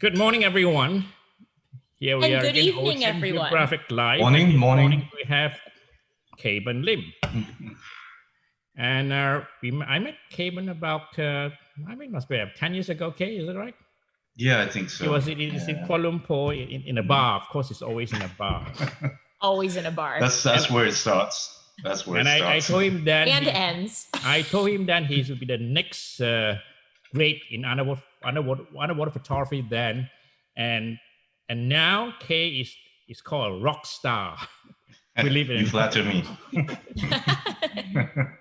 Good morning, everyone. Here we And are good again, evening, Ocean everyone. Geographic Live. Morning, And this morning. we have Caben Lim. And I met Caben about, must be 10 years ago, Kay, is that right? Yeah, I think so. He was in Kuala Lumpur in a bar. Of course, it's always in a bar. Always in a bar. That's where it starts. That's where it starts. I told him that and ends. I told him that he would be the next great in underwater photography then, and now Kay is called a rock star. Believe it. You flatter me.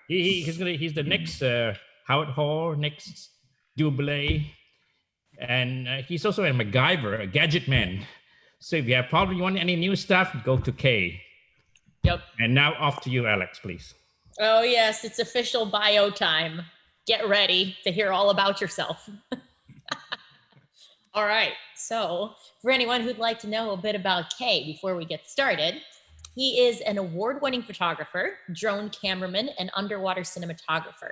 He's the next Howard Hall, next Dublé, and he's also a MacGyver, a gadget man. So if you have probably want any new stuff, go to Kay. Yep. And now off to you, Alex, please. Oh yes, it's official bio time. Get ready to hear all about yourself. All right, so for anyone who'd like to know a bit about Kay before we get started, he is an award-winning photographer, drone cameraman, and underwater cinematographer.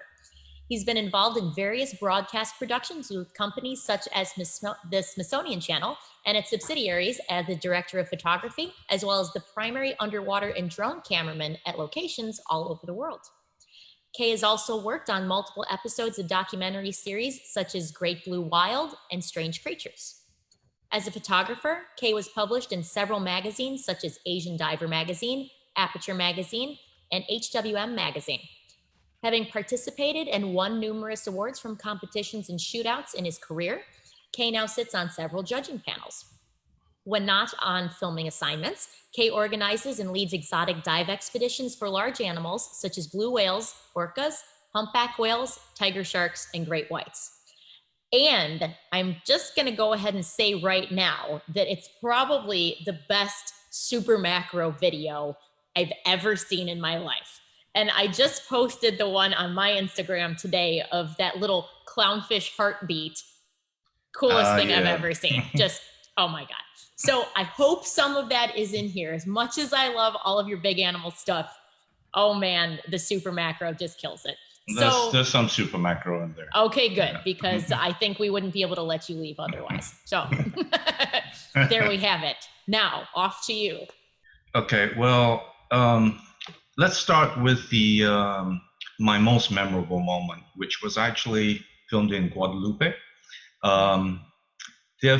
He's been involved in various broadcast productions with companies such as the Smithsonian Channel and its subsidiaries as the director of photography, as well as the primary underwater and drone cameraman at locations all over the world. Kay has also worked on multiple episodes of documentary series such as Great Blue Wild and Strange Creatures. As a photographer, Kay was published in several magazines such as Asian Diver Magazine, Aperture Magazine, and HWM Magazine. Having participated and won numerous awards from competitions and shootouts in his career, Kay now sits on several judging panels. When not on filming assignments, Kay organizes and leads exotic dive expeditions for large animals such as blue whales, orcas, humpback whales, tiger sharks, and great whites. And I'm just gonna go ahead and say right now that it's probably the best super macro video I've ever seen in my life. And I just posted the one on my Instagram today of that little clownfish heartbeat. Coolest thing I've ever seen. Just, oh my God. So I hope some of that is in here. As much as I love all of your big animal stuff, oh man, the super macro just kills it. There's some super macro in there. Okay, good, because I think we wouldn't be able to let you leave otherwise. So there we have it. Now, off to you. Okay, well, let's start with the my most memorable moment, which was actually filmed in Guadalupe. There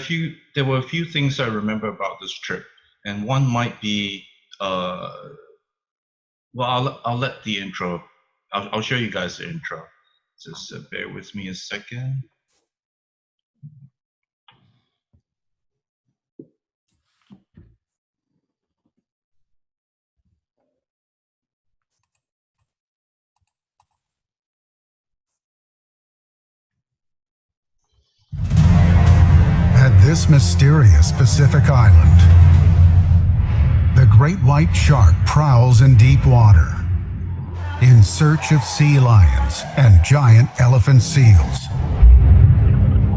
were a few things I remember about this trip, and one might be, well, I'll let the intro. I'll show you guys the intro. Just bear with me a second. At this mysterious Pacific island, the great white shark prowls in deep water in search of sea lions and giant elephant seals.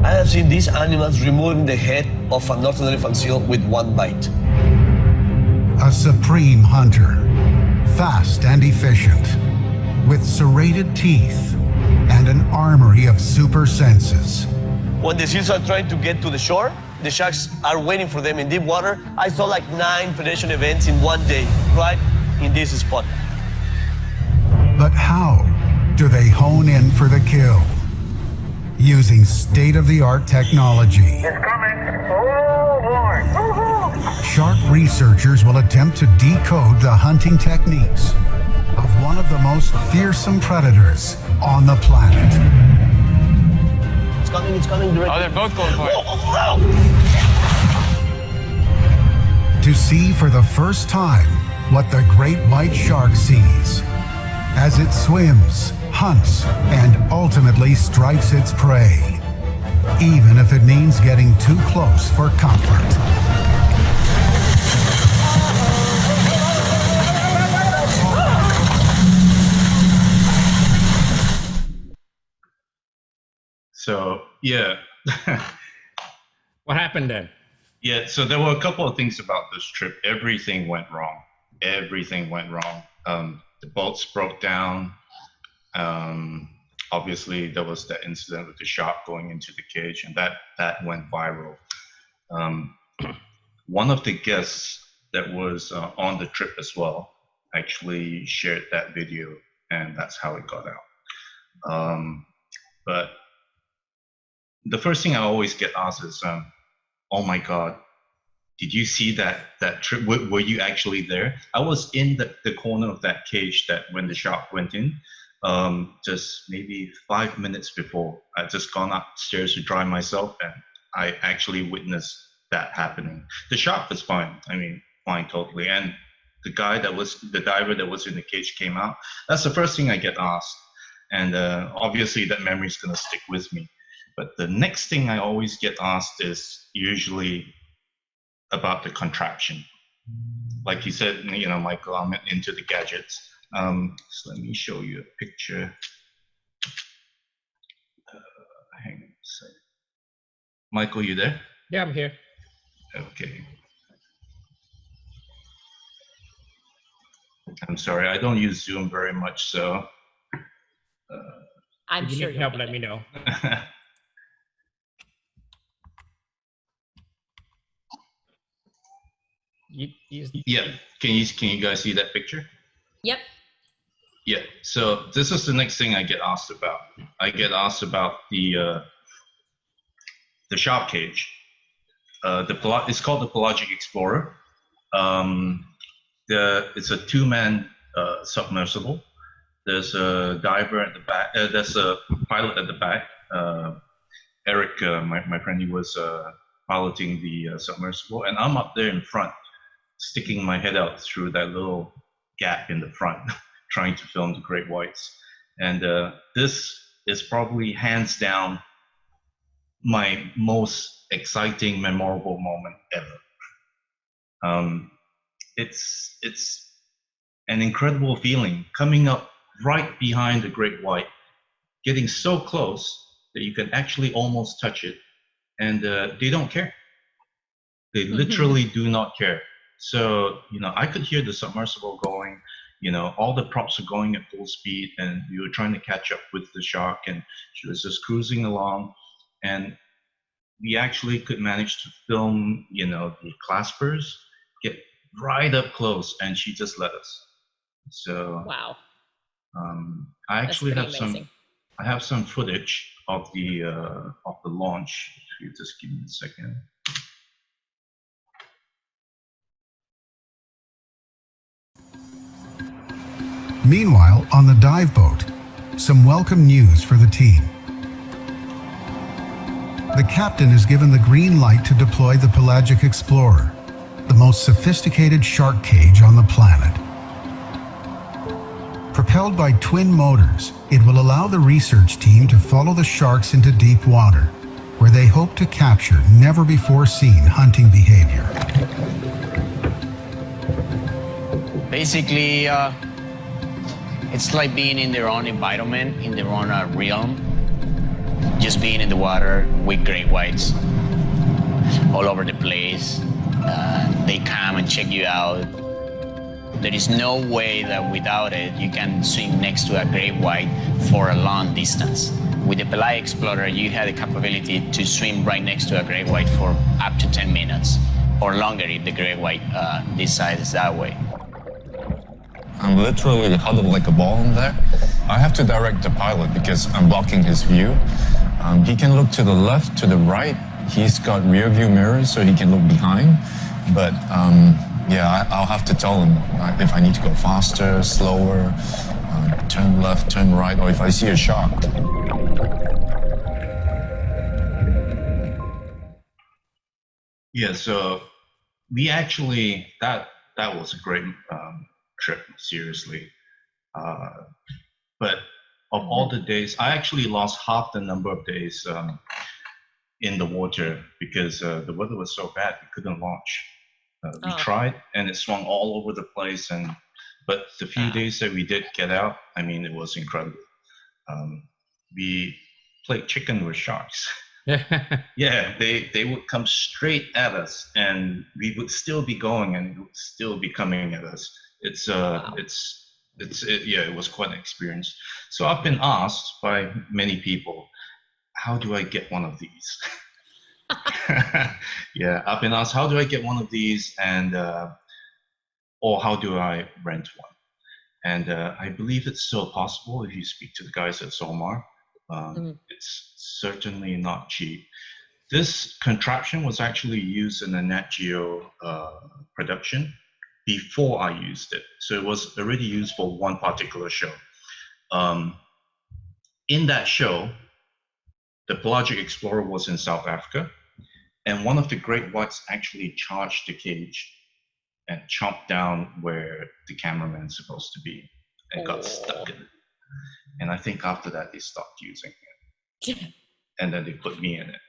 I have seen these animals removing the head of a northern elephant seal with one bite. A supreme hunter, fast and efficient, with serrated teeth and an armory of super senses. When the seals are trying to get to the shore, the sharks are waiting for them in deep water. I saw like 9 predation events in one day, right in this spot. But how do they hone in for the kill? Using state-of-the-art technology. It's coming. Oh, Lord. Shark researchers will attempt to decode the hunting techniques of one of the most fearsome predators on the planet. It's coming directly. Oh, they're both going for it. To see for the first time what the great white shark sees as it swims, hunts, and ultimately strikes its prey, even if it means getting too close for comfort. So, yeah. What happened then? Yeah, so there were a couple of things about this trip. Everything went wrong. Everything went wrong. The boats broke down. Obviously, there was that incident with the shark going into the cage, and that went viral. One of the guests that was on the trip as well actually shared that video, and that's how it got out. But the first thing I always get asked is, "Oh my God, did you see that trip? Were you actually there?" I was in the corner of that cage that when the shark went in, just maybe 5 minutes before. I just gone upstairs to dry myself, and I actually witnessed that happening. The shark was fine. I mean, fine totally. And the diver that was in the cage came out. That's the first thing I get asked, and obviously that memory is gonna stick with me. But the next thing I always get asked is usually about the contraption. Like you said, Michael, I'm into the gadgets. So let me show you a picture. Hang on a second. Michael, you there? Yeah, I'm here. Okay. I'm sorry, I don't use Zoom very much, so. I'm If you sure need you'll help, get let it. me know. Yeah, can you guys see that picture? Yep. Yeah, so this is the next thing I get asked about. I get asked about the shark cage. It's called the Pelagic Explorer. It's a two-man submersible. There's a diver at the back. There's a pilot at the back. Eric, my friend, he was piloting the submersible, and I'm up there in front, sticking my head out through that little gap in the front, trying to film the great whites. And this is probably hands down my most exciting, memorable moment ever. It's an incredible feeling coming up right behind the great white, getting so close that you can actually almost touch it, and they don't care. They literally do not care. So, I could hear the submersible going, all the props are going at full speed, and we were trying to catch up with the shark, and she was just cruising along, and we actually could manage to film, the claspers get right up close, and she just let us. So, Wow. I actually have amazing. some footage of the launch. If you just give me a second. Meanwhile, on the dive boat, some welcome news for the team. The captain is given the green light to deploy the Pelagic Explorer, the most sophisticated shark cage on the planet. Propelled by twin motors, it will allow the research team to follow the sharks into deep water, where they hope to capture never-before-seen hunting behavior. Basically, it's like being in their own environment, in their own realm. Just being in the water with great whites all over the place. They come and check you out. There is no way that without it you can swim next to a great white for a long distance. With the Pelagic Explorer, you had the capability to swim right next to a great white for up to 10 minutes or longer if the great white decides that way. I'm literally huddled like a ball in there. I have to direct the pilot because I'm blocking his view. He can look to the left, to the right. He's got rear view mirrors so he can look behind. But yeah, I'll have to tell him if I need to go faster, slower, turn left, turn right, or if I see a shark. Yeah, so we actually, that was a great trip, seriously. But of all the days, I actually lost half the number of days in the water because the weather was so bad, we couldn't launch. We tried, and it swung all over the place. But the few days that we did get out, I mean, it was incredible. We played chicken with sharks. Yeah, they would come straight at us, and we would still be going, and it would still be coming at us. It was quite an experience. So I've been asked by many people, how do I get one of these? Yeah, I've been asked, how do I get one of these, and or how do I rent one? And I believe it's still possible if you speak to the guys at Solmar. It's certainly not cheap. This contraption was actually used in a Nat Geo production before I used it. So it was already used for one particular show. In that show, the Pelagic Explorer was in South Africa, and one of the great whites actually charged the cage and chomped down where the cameraman's supposed to be and got stuck in it. And I think after that, they stopped using it. And then they put me in it.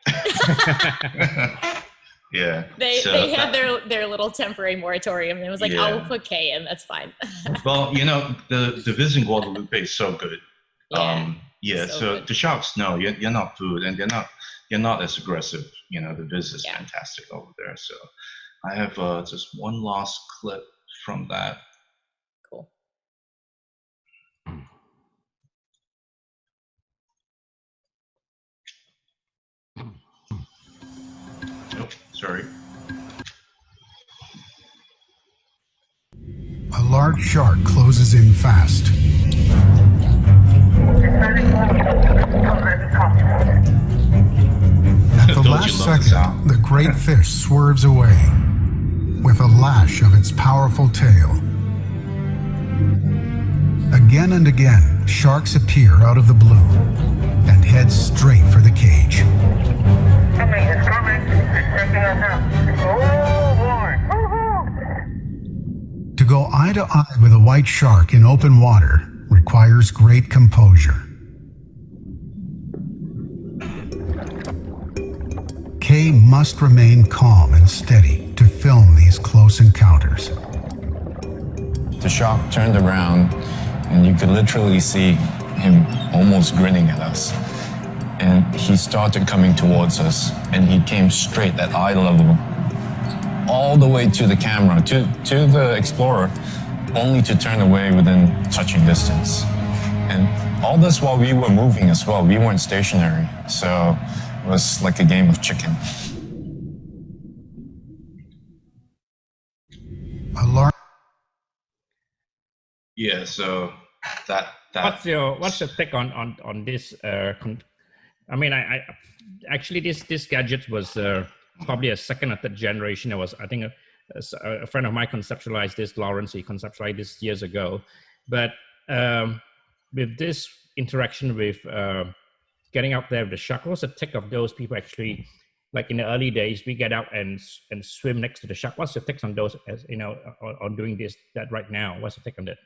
Yeah. They had their little temporary moratorium, and it was like, Yeah. oh, we'll put K in, that's fine. Well, the Viz in Guadalupe is so good. So the sharks, no, you're not food, and you're not as aggressive. The Viz is fantastic over there. So I have just one last clip from that. Cool. Oh, sorry. A large shark closes in fast. At the last second, the great fish swerves away with a lash of its powerful tail. Again and again, sharks appear out of the blue and head straight for the cage. Something is coming. It's taking us out. Oh, boy. To go eye to eye with a white shark in open water requires great composure. Kay must remain calm and steady to film these close encounters. The shark turned around, and you could literally see him almost grinning at us. And he started coming towards us, and he came straight at eye level, all the way to the camera, to the Explorer, only to turn away within touching distance. And all this while we were moving as well. We weren't stationary, so it was like a game of chicken. Yeah, so that what's your take on this? I actually this gadget was probably a second or third generation. It was, I think, a friend of mine conceptualized this. Lawrence, he conceptualized this years ago. But with this interaction with getting out there with the shark, what's the take of those people actually? Like in the early days, we get out and swim next to the shark. What's your take on those? On doing that right now. What's your take on that?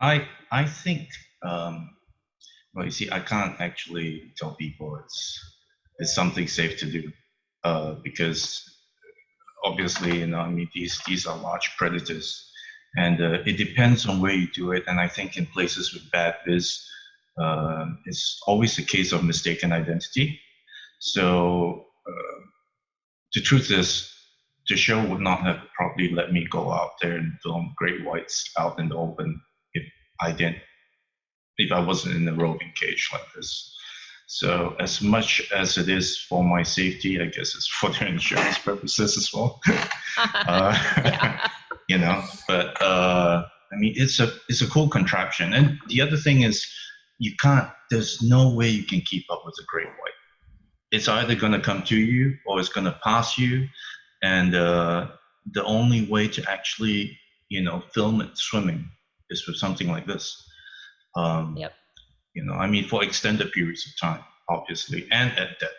I think, well, you see, I can't actually tell people it's something safe to do, because obviously, these are large predators, and it depends on where you do it. And I think in places with bad viz, it's always a case of mistaken identity. So the truth is, the show would not have probably let me go out there and film great whites out in the open if I wasn't in a roving cage like this. So as much as it is for my safety, I guess it's for their insurance purposes as well. But it's a cool contraption. And the other thing is, there's no way you can keep up with a great white. It's either going to come to you or it's going to pass you. And the only way to actually, film it swimming is with something like this. For extended periods of time, obviously, and at depth.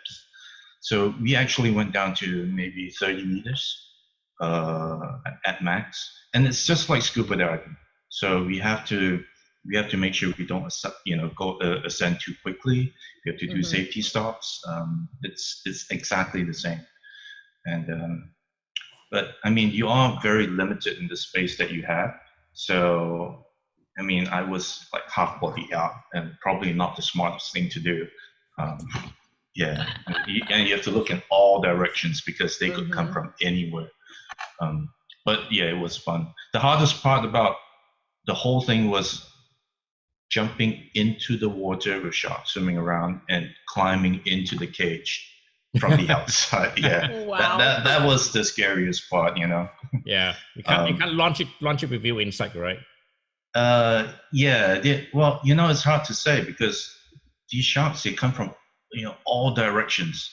So we actually went down to maybe 30 meters at max, and it's just like scuba diving. So we have to make sure we don't ascend too quickly. We have to do safety stops. It's exactly the same. And but you are very limited in the space that you have. So I was like half body out, and probably not the smartest thing to do. And you have to look in all directions because they could come from anywhere. But yeah, it was fun. The hardest part about the whole thing was jumping into the water with sharks swimming around and climbing into the cage from the outside. Yeah, Wow. that was the scariest part, you know. Yeah, you can't launch it with you inside, right? Yeah. Well, you know, it's hard to say because these sharks, they come from, you know, all directions,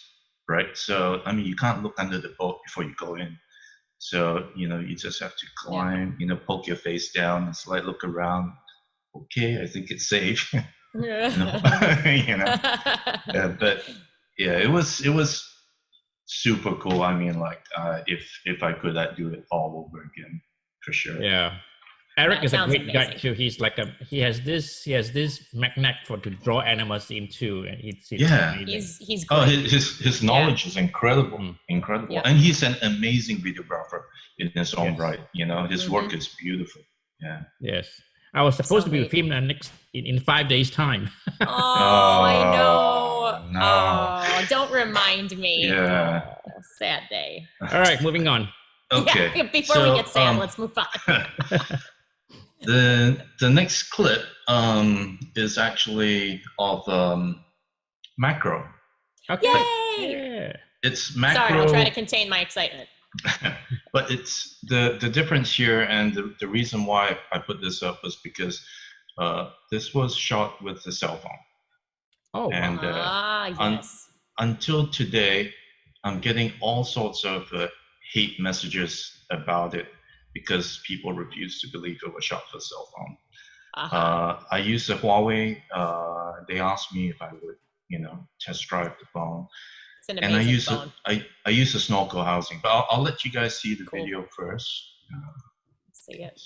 right? So I mean, you can't look under the boat before you go in. So you know, you just have to climb, you know, poke your face down, and like look around. Okay, I think it's safe. You know, you know. Yeah, but yeah, it was super cool. I mean, like, if I could, I'd do it all over again for sure. Yeah. Eric That is a sounds great guy amazing. too. He has this magnet for to draw animals into, and it's Yeah. amazing. He's Oh, great. his knowledge is incredible, Mm. incredible, Yeah. and he's an amazing videographer in his own Yes. right. You know, his work is beautiful. Yeah. Yes. I was supposed to be with amazing. him in 5 days time. Oh, I know. No. Oh, don't remind me. Yeah. Oh, sad day. All right, moving on. Okay. Yeah, before we get sad, let's move on. The next clip is actually of macro. Okay. Yay! Yeah. It's macro. Sorry, I'll try to contain my excitement. But it's the difference here, and the reason why I put this up was because this was shot with the cell phone. Oh, And Yes. until today, I'm getting all sorts of hate messages about it because people refuse to believe it was shot with a cell phone. I use a Huawei. They asked me if I would, you know, test drive the phone. It's an And I amazing use phone. I use a snorkel housing, but I'll let you guys see the video first. Let's see it.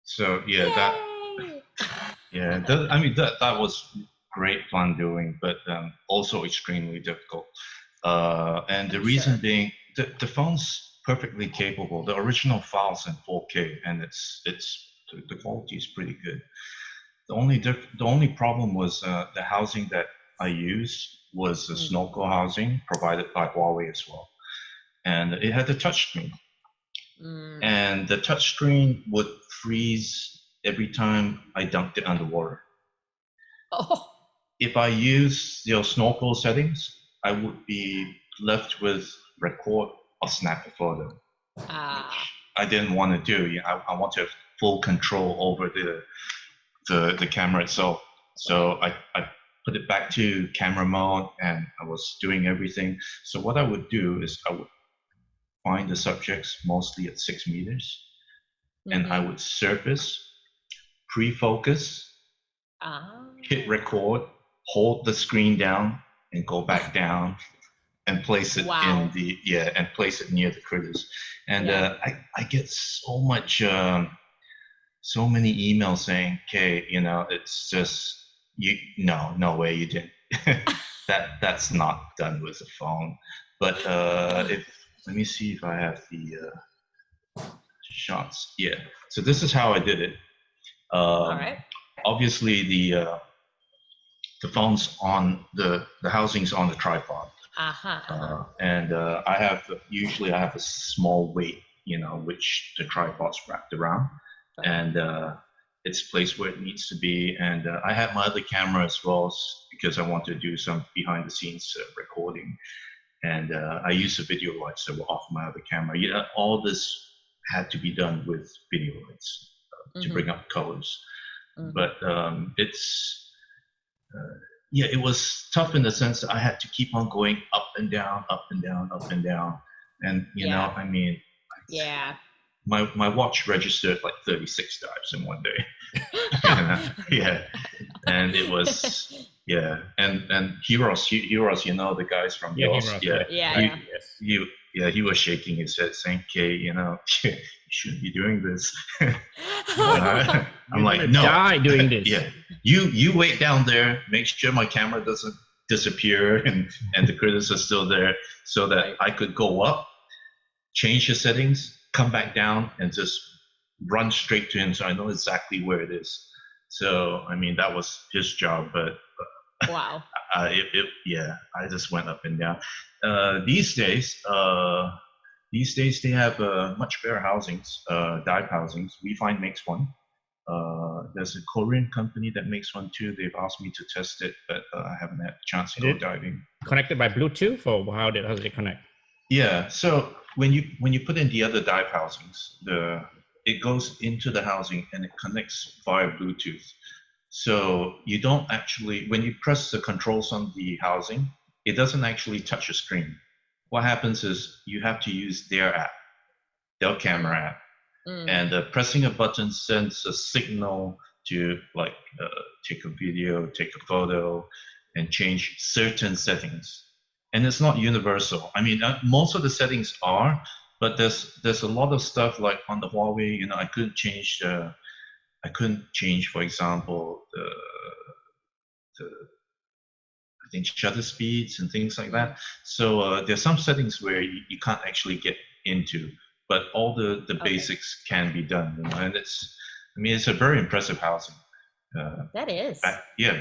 So yeah, I mean that was great fun doing, but also extremely difficult. And the reason being, the phone's perfectly capable. The original file's in 4K, and the quality is pretty good. The only problem was the housing that I used was a snorkel housing provided by Huawei as well, and it had a touchscreen. And the touchscreen would freeze every time I dunked it underwater. Oh. If I use your snorkel settings, I would be left with record or snap a photo. I didn't want to do. You know, I want to have full control over the camera itself. So I put it back to camera mode, and I was doing everything. So what I would do is I would find the subjects mostly at 6 meters, and I would surface, pre-focus, hit record, hold the screen down, and go back down, and place it in the and place it near the critters. And I get so much, so many emails saying, "Okay, you know, it's just no way you didn't." That's not done with a phone. But if let me see if I have the shots. Yeah. So this is how I did it. All right. Obviously, the phone's on the housing's on the tripod. And I usually have a small weight, you know, which the tripod's wrapped around, and it's placed where it needs to be. And I have my other camera as well, because I want to do some behind the scenes recording. And I use the video lights that were off my other camera. Yeah, all this had to be done with video lights to bring up colors. But it was tough in the sense that I had to keep on going up and down, up and down, up and down. And, you know, I mean, my watch registered like 36 dives in one day. And it was, and Heroes, you know, the guys from Heroes, he was shaking his head saying, "Okay, you know, you shouldn't be doing this." I'm like, no, die doing this. You wait down there, make sure my camera doesn't disappear and the critters are still there, so that I could go up, change the settings, come back down, and just run straight to him, so I know exactly where it is. So I mean, that was his job, but wow. I just went up and down. These days they have much better housings, dive housings. We Find makes one. There's a Korean company that makes one too. They've asked me to test it, but I haven't had a chance to go diving. Connected by Bluetooth, or how does it connect? Yeah, so when you put in the other dive housings, it goes into the housing and it connects via Bluetooth. So you don't actually, when you press the controls on the housing, it doesn't actually touch a screen. What happens is you have to use their app, their camera app, and pressing a button sends a signal to like take a video, take a photo, and change certain settings. And it's not universal. I mean, most of the settings are, but there's a lot of stuff like on the Huawei. You know, I couldn't change, for example, the I think shutter speeds and things like that. So there's some settings where you can't actually get into, but all the basics can be done. You know? And it's a very impressive housing. That is.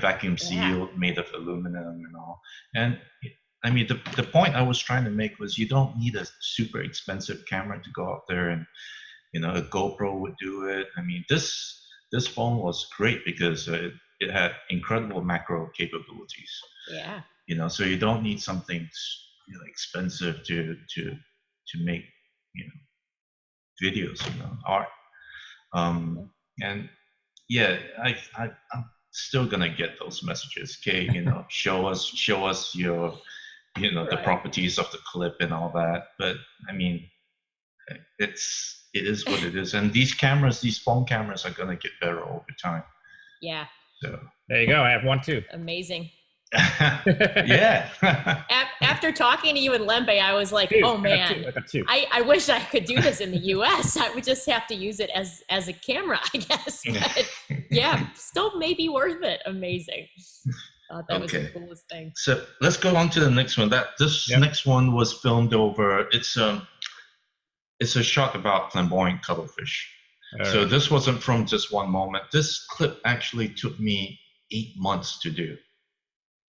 Vacuum sealed, made of aluminum and all. And I mean, the point I was trying to make was you don't need a super expensive camera to go out there, and you know, a GoPro would do it. I mean, this phone was great because it had incredible macro capabilities. Yeah. You know, so you don't need something really expensive to make, you know, videos, you know, art. And yeah, I'm still gonna get those messages. Okay, you know, show us your, you know, the properties of the clip and all that. But I mean, it is what it is. And these phone cameras are gonna get better over time. Yeah. So there you go. I have one too. Amazing. Yeah. After talking to you in Lembe, I was like, oh man, I wish I could do this in the US. I would just have to use it as a camera, I guess. But yeah, still may be worth it. Amazing. That was the coolest thing. So let's go on to the next one. Next one was filmed over. It's a shot about flamboyant cuttlefish. So this wasn't from just one moment. This clip actually took me 8 months to do.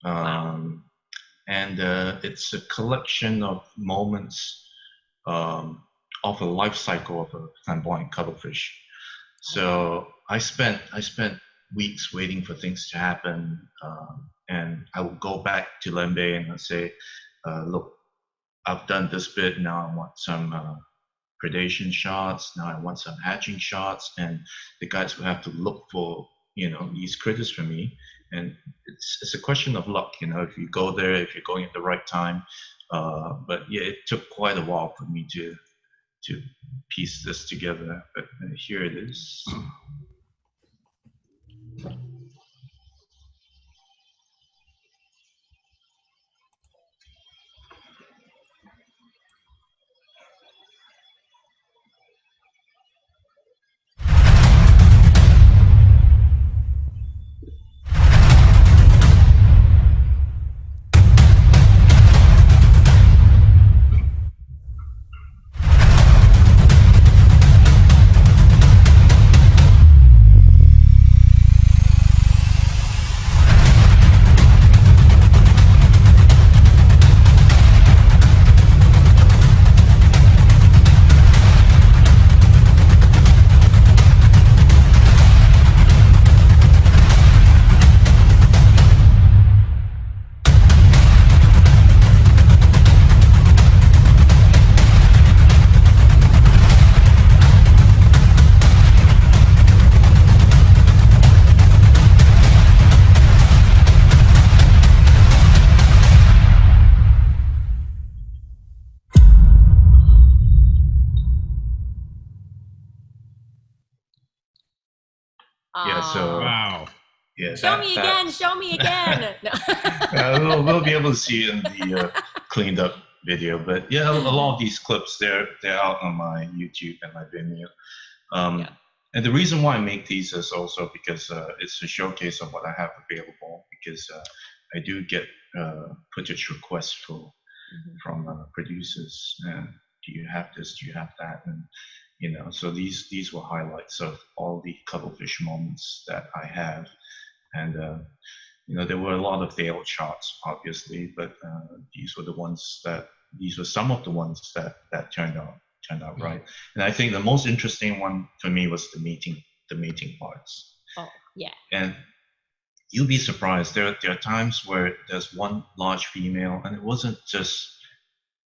And it's a collection of moments of a life cycle of a flamboyant cuttlefish. So I spent weeks waiting for things to happen, and I would go back to Lembe and I'd say, look, I've done this bit, now I want some predation shots, now I want some hatching shots, and the guys would have to look for, you know, these critters for me. and it's a question of luck, you know, if you go there, if you're going at the right time. But yeah, it took quite a while for me to piece this together. But here it is. Yeah, so Wow. yeah, Show me again. Show me again. No. we'll be able to see it in the cleaned up video. But yeah, a lot of these clips they're out on my YouTube and my Vimeo. And the reason why I make these is also because it's a showcase of what I have available. Because I do get footage requests from producers. Do you have this? Do you have that? And you know, so these were highlights of all the cuttlefish moments that I have. And you know, there were a lot of failed shots, obviously, but these were some of the ones that turned out right. And I think the most interesting one for me was the mating parts. Oh yeah. And you'll be surprised. There are times where there's one large female, and it wasn't just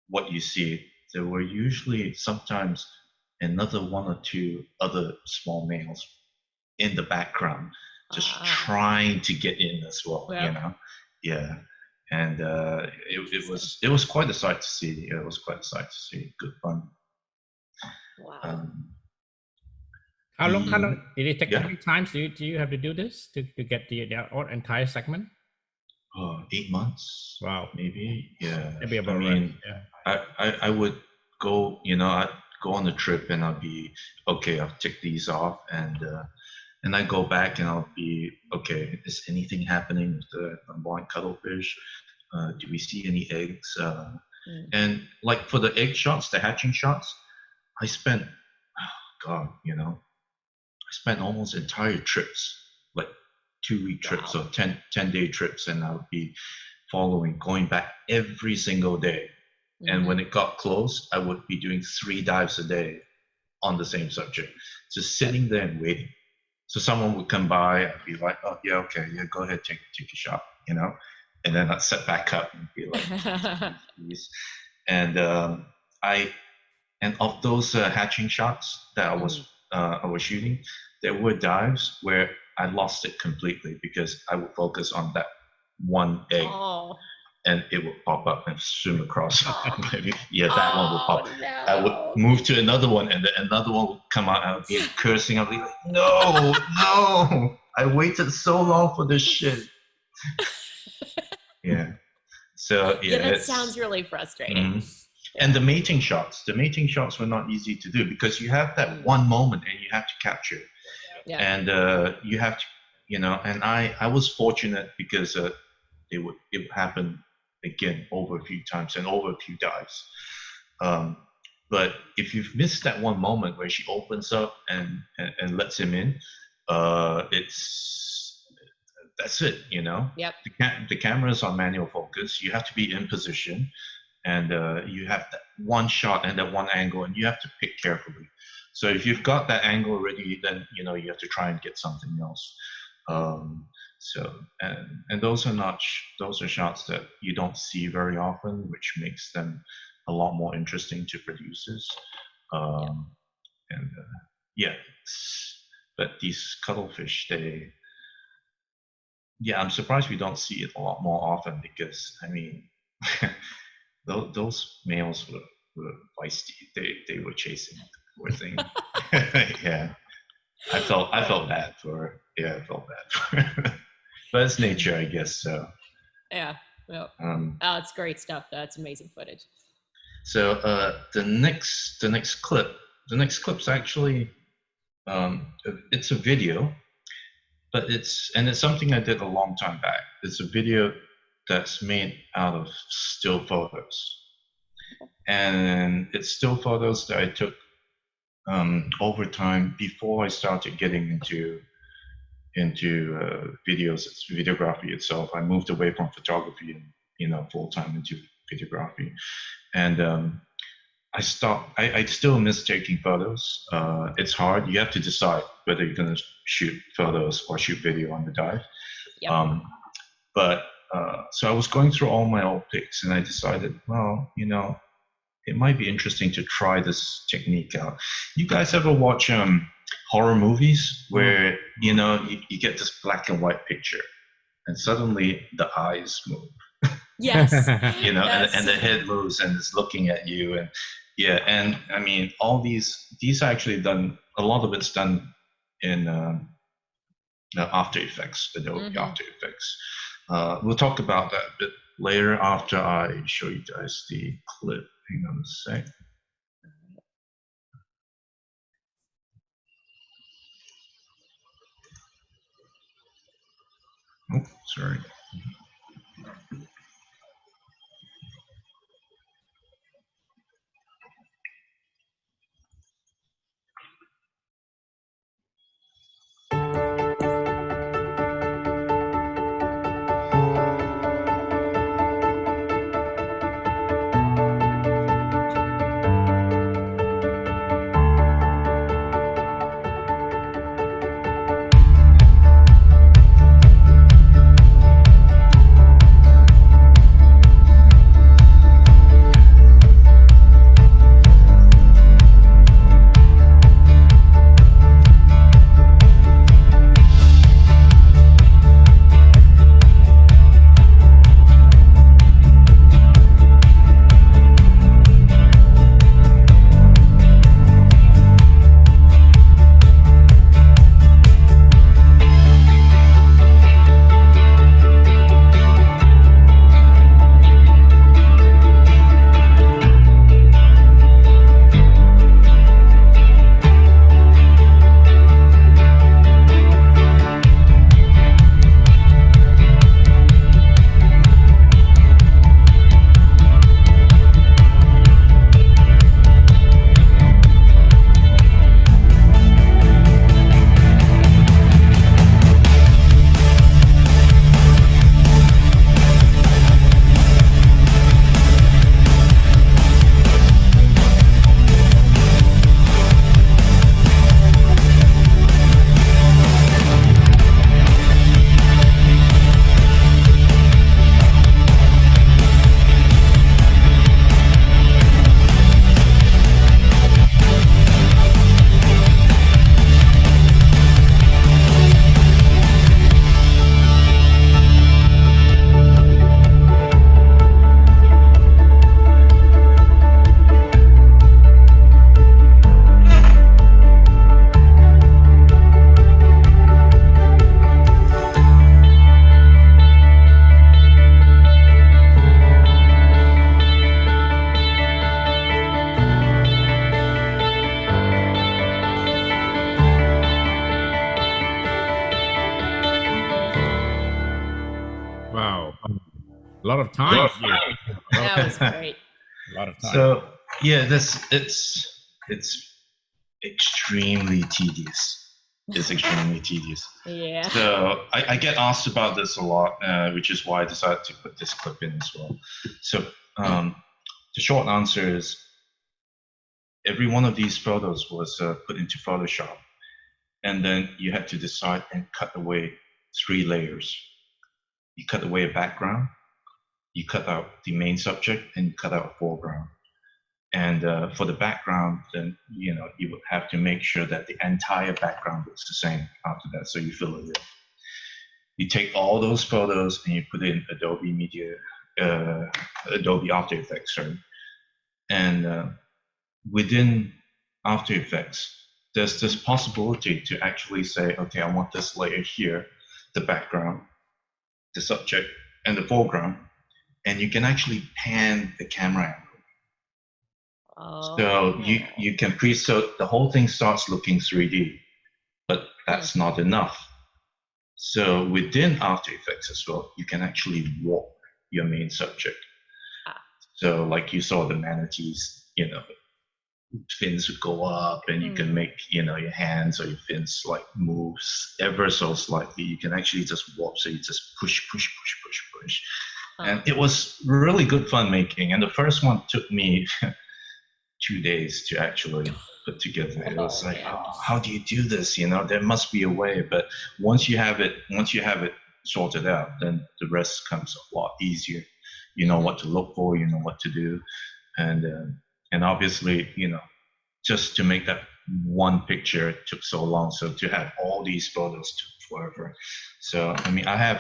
what you see. There were usually sometimes another one or two other small males in the background, just trying to get in as well. Yep. You know, yeah. And it was quite a sight to see. It was quite a sight to see. Good fun. Wow. How long did it take? How many times do you have to do this to get the entire segment? 8 months. Wow. Maybe. Yeah. Maybe about I mean, right. Yeah. I would go, you know, I'd go on the trip and I'll be okay. I'll tick these off, and I go back and I'll be okay. Is anything happening with the unborn cuttlefish? Do we see any eggs? And like for the egg shots, the hatching shots, I spent, you know, I spent almost entire trips, like 2-week trips or 10-day trips, and I would be going back every single day. And when it got close, I would be doing 3 dives a day on the same subject, just sitting there and waiting. So someone would come by, I'd be like, oh yeah, okay, yeah, go ahead, take a shot, you know, and then I'd set back up and be like, please. And and of those hatching shots that I was shooting, there were dives where I lost it completely because I would focus on that one egg. And it would pop up and swim across. Yeah, that one would pop. No. I would move to another one, and another one would come out. I would be cursing. I'd be like, no, I waited so long for this shit. Yeah. So yeah, that sounds really frustrating. And the mating shots were not easy to do because you have that one moment and you have to capture it. Yeah. And you have to, you know. And I was fortunate because it would happen again over a few times and over a few dives. But if you've missed that one moment where she opens up and lets him in, that's it, you know. Yep. The camera's on manual focus. You have to be in position, and you have that one shot and that one angle, and you have to pick carefully. So if you've got that angle already, then you know you have to try and get something else. So and those are shots that you don't see very often, which makes them a lot more interesting to producers. And yeah, but these cuttlefish, yeah, I'm surprised we don't see it a lot more often because I mean, those males were feisty. They were chasing the poor thing. Yeah, I felt bad for I felt bad for her. But it's nature, I guess. So Yeah. Well, um, oh, it's great stuff. That's amazing footage. so the next clip's actually it's a video, but it's something I did a long time back. It's a video that's made out of still photos, and it's still photos that I took over time before I started getting into videos, videography itself. I moved away from photography and full time into videography, and I still miss taking photos. It's hard. You have to decide whether you're going to shoot photos or shoot video on the dive. Yep. But so I was going through all my old pics, and I decided, well, it might be interesting to try this technique out. You guys ever watch horror movies where you get this black and white picture, and suddenly the eyes move, Yes. and the head moves and it's looking at you, and and I mean all these are actually done. A lot of it's done in After Effects, Adobe After Effects. We'll talk about that a bit later after I show you guys the clip. Hang on a sec. Oh, sorry. Wow. A lot of time. That was great. A lot of time. So yeah, it's extremely tedious. It's extremely tedious. Yeah. So I get asked about this a lot, which is why I decided to put this clip in as well. So the short answer is every one of these photos was put into Photoshop, and then you had to decide and cut away 3 layers. You cut away a background, you cut out the main subject, and you cut out a foreground. And for the background, then you would have to make sure that the entire background looks the same after that, so you fill it in. You take all those photos and you put it in Adobe After Effects, sorry. And within After Effects, there's this possibility to actually say, okay, I want this layer here, the background, the subject, and the foreground, and you can actually pan the camera angle. Oh. So you can so the whole thing starts looking 3D, but that's not enough. So within After Effects as well, you can actually warp your main subject. So like you saw the manatees, you know, fins would go up, and you can make, you know, your hands or your fins like moves ever so slightly. You can actually just warp, so you just push. And it was really good fun making. And the first one took me 2 days to actually put together. It was like, oh, how do you do this? You know, there must be a way. But once you have it sorted out, then the rest comes a lot easier. You know what to look for, you know what to do. And obviously, you know, just to make that one picture took so long. So to have all these photos took forever. So, I mean, I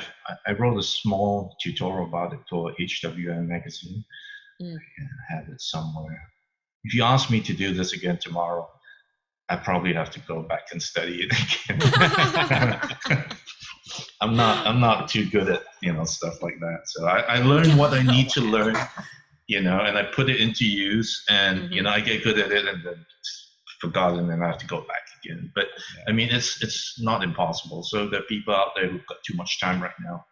wrote a small tutorial about it for HWM magazine. I have it somewhere. If you ask me to do this again tomorrow, I probably have to go back and study it again. I'm not too good at, you know, stuff like that. So I learned what I need to learn, you know, and I put it into use, and you know, I get good at it, and then forgotten, and I have to go back again. But I mean, it's not impossible. So there are people out there who've got too much time right now,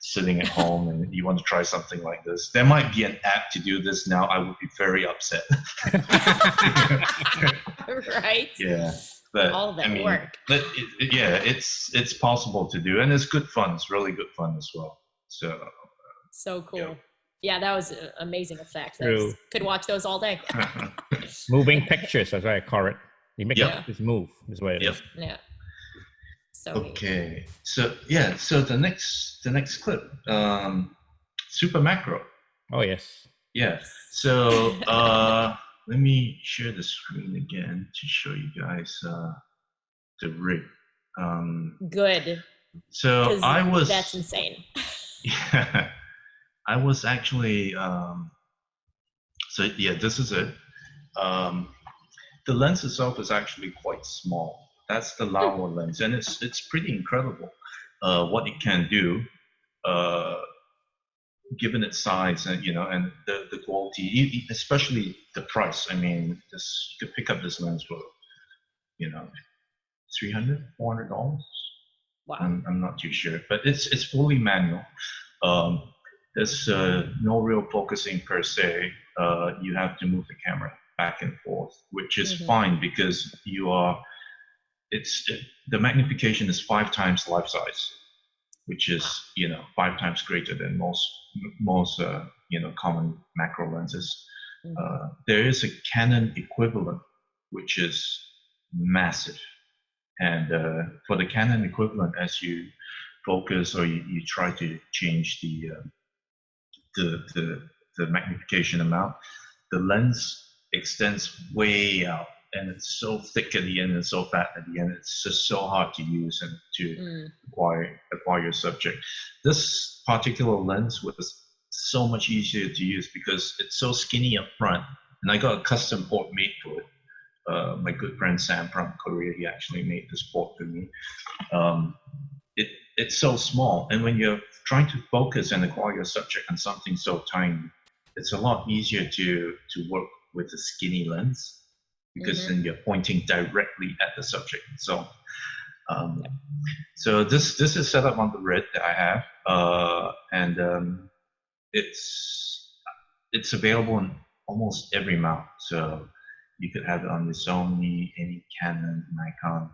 sitting at home, and you want to try something like this. There might be an app to do this now. I would be very upset. Right. Yeah. But all that I mean, work. But it's possible to do, and it's good fun. It's really good fun as well. So cool. Yeah, that was an amazing effect. True. Could watch those all day. Moving pictures, as I call it. You make this move. That's what it is. Yeah. So okay. So yeah. So the next clip, super macro. Oh yes. Yeah. So let me share the screen again to show you guys the rig. Good. So that's insane. Yeah. I was actually so yeah, this is it. The lens itself is actually quite small. That's the Laowa lens, and it's pretty incredible what it can do, given its size, and you know, and the quality, especially the price. I mean, you could pick up this lens for, you know, $300, $400. Wow. I'm not too sure, but it's fully manual. There's no real focusing per se. You have to move the camera back and forth, which is fine because the magnification is 5 times life size, which is, you know, 5 times greater than most you know, common macro lenses. There is a Canon equivalent, which is massive. And for the Canon equivalent, as you focus or you try to change the magnification amount, the lens extends way out, and it's so thick at the end and so fat at the end. It's just so hard to use and to acquire your subject. This particular lens was so much easier to use because it's so skinny up front, and I got a custom port made for it. My good friend Sam from Korea, he actually made this port for me. It's so small, and when you're trying to focus and acquire your subject on something so tiny, it's a lot easier to work with a skinny lens, because then you're pointing directly at the subject itself. So this is set up on the rig that I have, and it's available in almost every mount. So you could have it on your Sony, any Canon, Nikon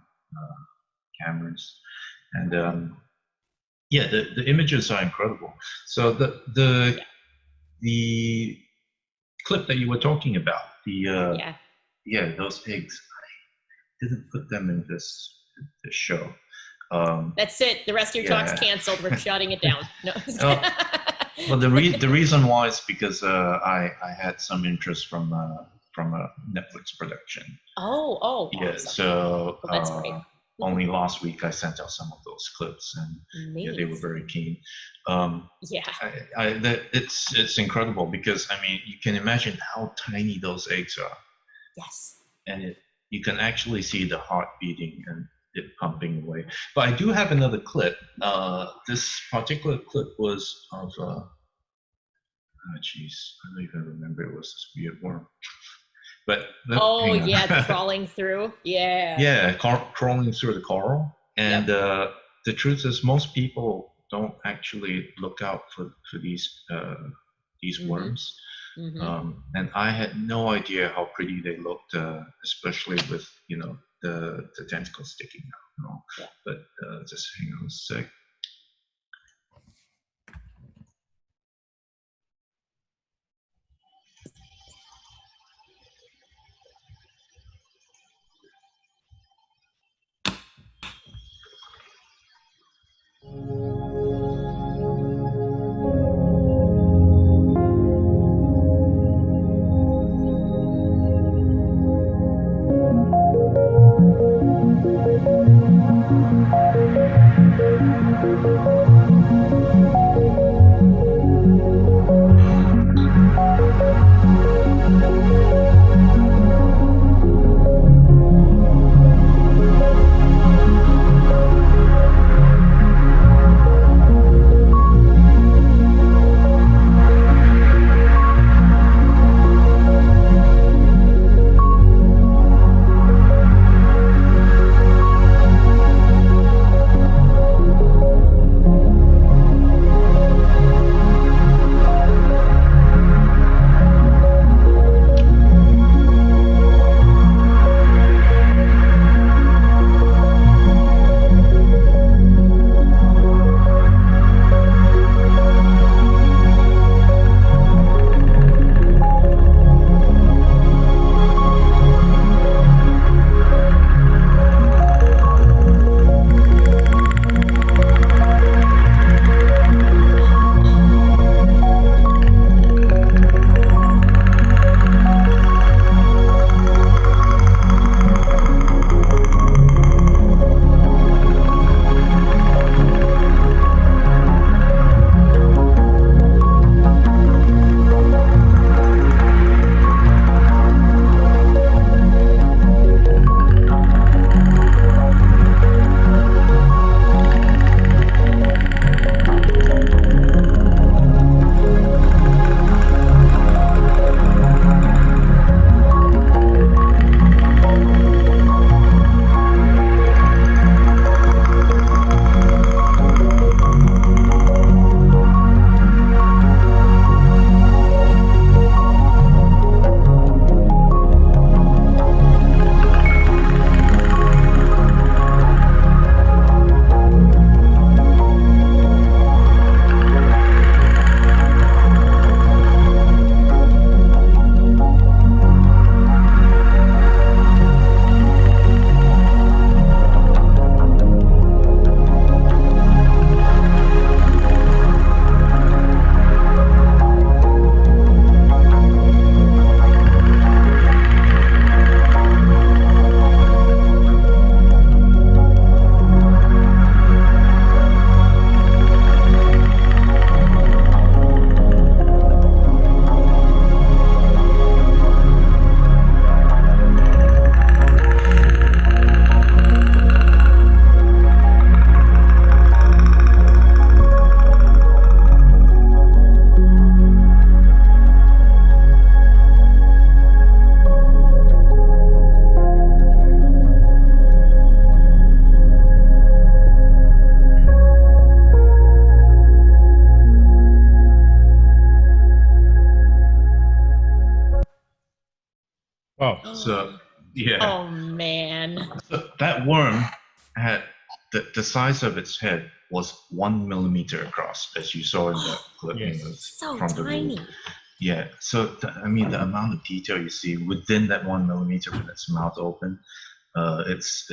cameras, and yeah, the images are incredible. So the clip that you were talking about, those eggs, I didn't put them in this show. That's it. The rest of your talk's canceled. We're shutting it down. No. Well, the reason why is because I had some interest from a Netflix production. Oh, yeah. awesome. So well, that's great. only last week I sent out some of those clips, and yeah, they were very keen. It's incredible because I mean you can imagine how tiny those eggs are. Yes. And you can actually see the heart beating and it pumping away. But I do have another clip. This particular clip was of I don't even remember. It was this weird worm. But crawling through. Yeah, crawling through the coral. And the truth is, most people don't actually look out for these worms. And I had no idea how pretty they looked, especially with the tentacles sticking out. But just hang on a sec. Wow. So yeah. Oh man. So that worm had the size of its head was 1 millimeter across, as you saw in the clip. Yes. So from tiny. The yeah. So I mean, the amount of detail you see within that 1 millimeter with its mouth open, it's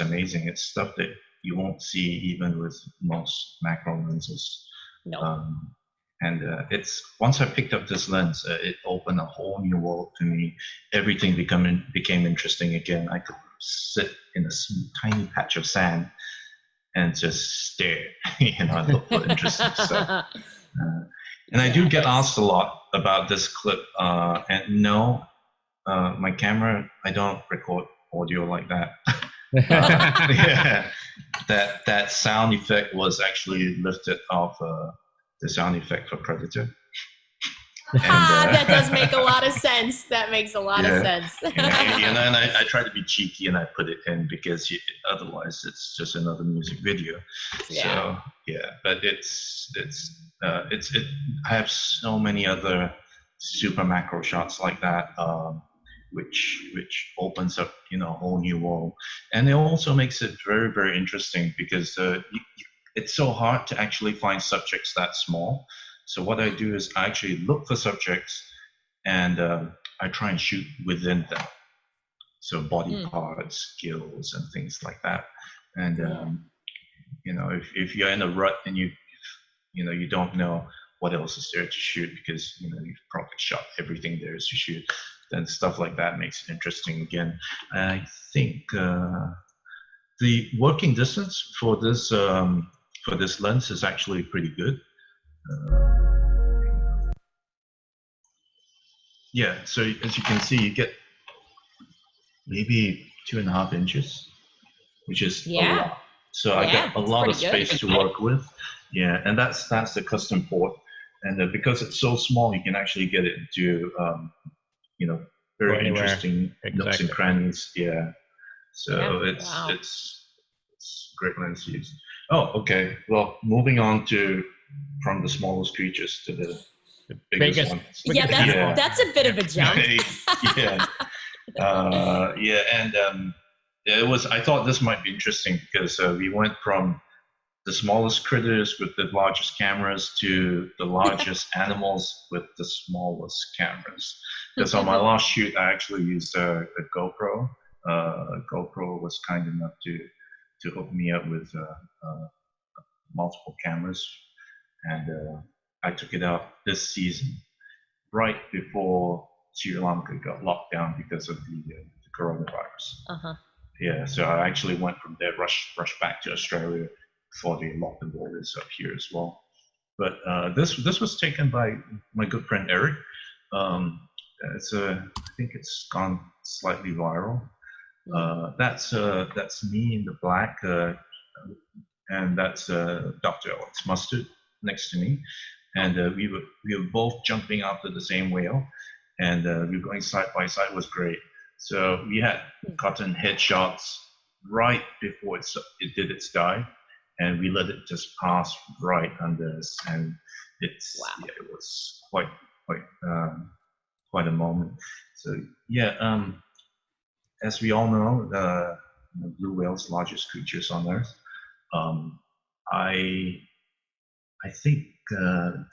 amazing. It's stuff that you won't see even with most macro lenses. No. And it's once I picked up this lens, it opened a whole new world to me. Everything became interesting again. sit in a tiny patch of sand and just stare, and look for interesting stuff. And I do get asked a lot about this clip, and no, my camera, I don't record audio like that. Yeah, that sound effect was actually lifted off the sound effect for Predator. And, that does make a lot of sense. That makes a lot of sense. And I try to be cheeky and I put it in because otherwise it's just another music video. Yeah. So yeah, but I have so many other super macro shots like that, which opens up a whole new world, and it also makes it very, very interesting because it's so hard to actually find subjects that small. So what I do is I actually look for subjects and I try and shoot within them. So body parts, gills, and things like that. And if you're in a rut and you don't know what else is there to shoot because you've probably shot everything there is to shoot, then stuff like that makes it interesting again. I think the working distance for this lens is actually pretty good. Yeah, so as you can see, you get maybe 2.5 inches, which is a lot. So I get a lot of space to work with. Yeah, and that's the custom port, and because it's so small, you can actually get it into very interesting nooks and crannies. Yeah, so it's great lens to use. Oh, okay. Well, moving on from the smallest creatures to the biggest ones. Yeah, that's a bit of a jump. I thought this might be interesting because we went from the smallest critters with the largest cameras to the largest animals with the smallest cameras. Because on my last shoot, I actually used a GoPro. GoPro was kind enough to hook me up with multiple cameras, and I took it out this season, right before Sri Lanka got locked down because of the coronavirus. Yeah, so I actually went from there, rushed back to Australia before they locked the borders up here as well. But this was taken by my good friend Eric. I think it's gone slightly viral. That's me in the black, and that's Dr. Alex Mustard next to me, and we were both jumping after the same whale, and we were going side by side. It was great. So we had gotten headshots right before it did its dive, and we let it just pass right under us, and it was quite a moment. So yeah, as we all know, blue whales, largest creatures on Earth. I think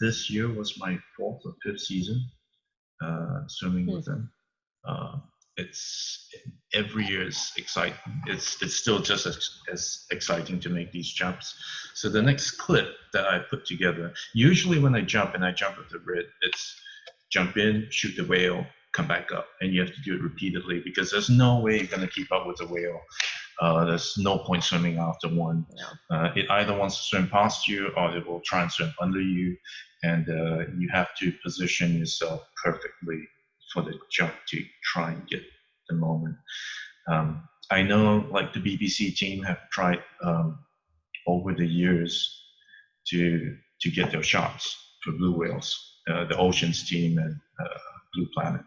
this year was my 4th or 5th season swimming with them. It's every year is exciting. It's still just as exciting to make these jumps. So the next clip that I put together, usually when I jump with the red, it's jump in, shoot the whale, come back up, and you have to do it repeatedly because there's no way you're going to keep up with the whale. There's no point swimming after one. It either wants to swim past you or it will try and swim under you, and you have to position yourself perfectly for the jump to try and get the moment. I know like the BBC team have tried over the years to get their shots for blue whales, the Oceans team and Blue Planet.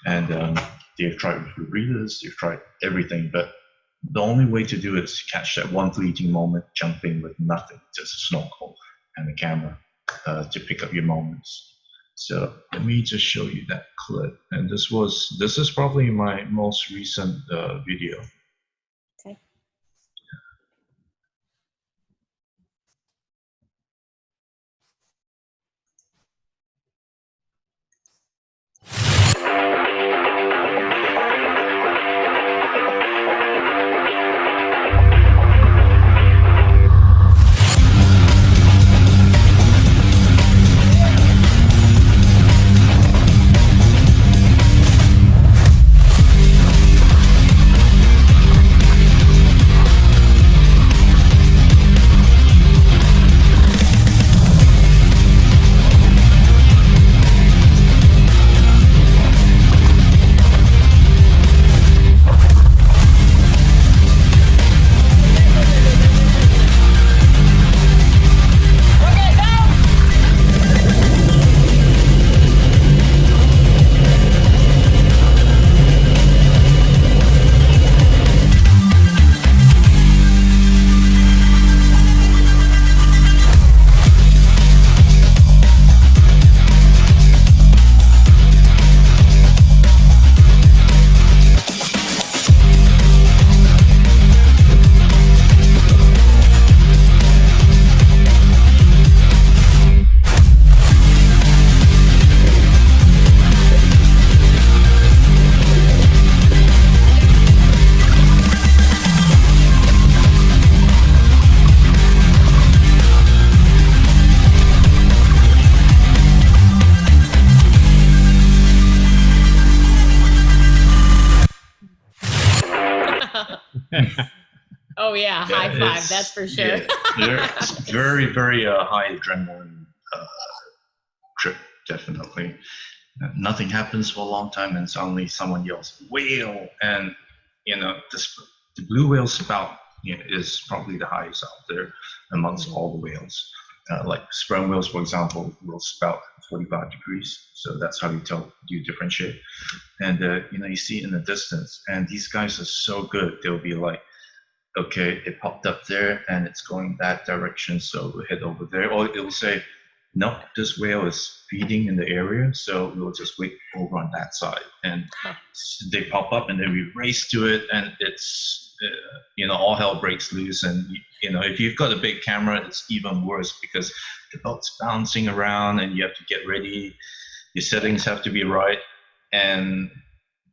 And they've tried with Breathless, they've tried everything, but the only way to do it is to catch that one fleeting moment, jumping with nothing, just a snorkel and a camera to pick up your moments. So let me just show you that clip. And this is probably my most recent video. Okay. Oh yeah, Yeah, high five. That's for sure. It's very, very high adrenaline trip, definitely. Nothing happens for a long time, and suddenly someone yells "whale," and the blue whale spout is probably the highest out there amongst all the whales. Like sperm whales, for example, will spout at 45 degrees, so that's how you differentiate. And you see it in the distance, and these guys are so good. They'll be like, okay, it popped up there and it's going that direction, so we'll head over there. Or it will say, nope, this whale is feeding in the area, so we'll just wait over on that side. And they pop up and then we race to it, and it's, all hell breaks loose. And, if you've got a big camera, it's even worse because the boat's bouncing around and you have to get ready. Your settings have to be right. And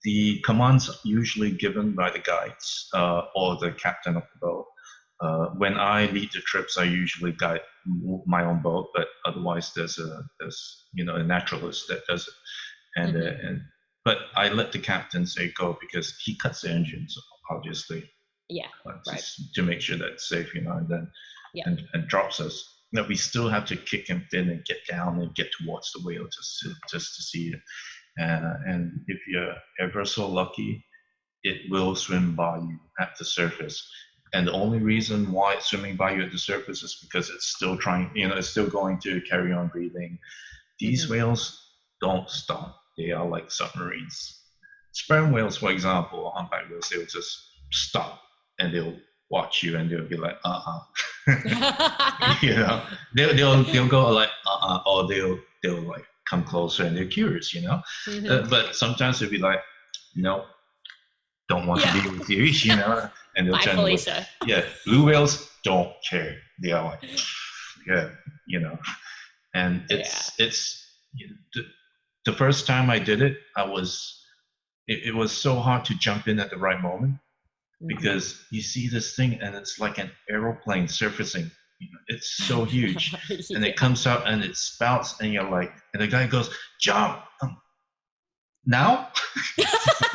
the commands are usually given by the guides or the captain of the boat. When I lead the trips, I usually guide my own boat, but otherwise there's a naturalist that does it. But I let the captain say go because he cuts the engines, obviously. Yeah. Right. To make sure that it's safe, and then and drops us. We still have to kick him thin and get down and get towards the whale just to see it. And if you're ever so lucky, it will swim by you at the surface. And the only reason why it's swimming by you at the surface is because it's still trying, it's still going to carry on breathing. These whales don't stop. They are like submarines. Sperm whales, for example, or humpback whales, they'll just stop and they'll watch you and they'll be like, they'll go like, or they'll like come closer and they're curious, but sometimes they'll be like, no, don't want to be with you, and they'll turn away. Yeah, blue whales don't care. They are like, and it's the first time I did it, it was so hard to jump in at the right moment because you see this thing and it's like an aeroplane surfacing. It's so huge, and it comes out and it spouts, and you're like, and the guy goes, jump. Now?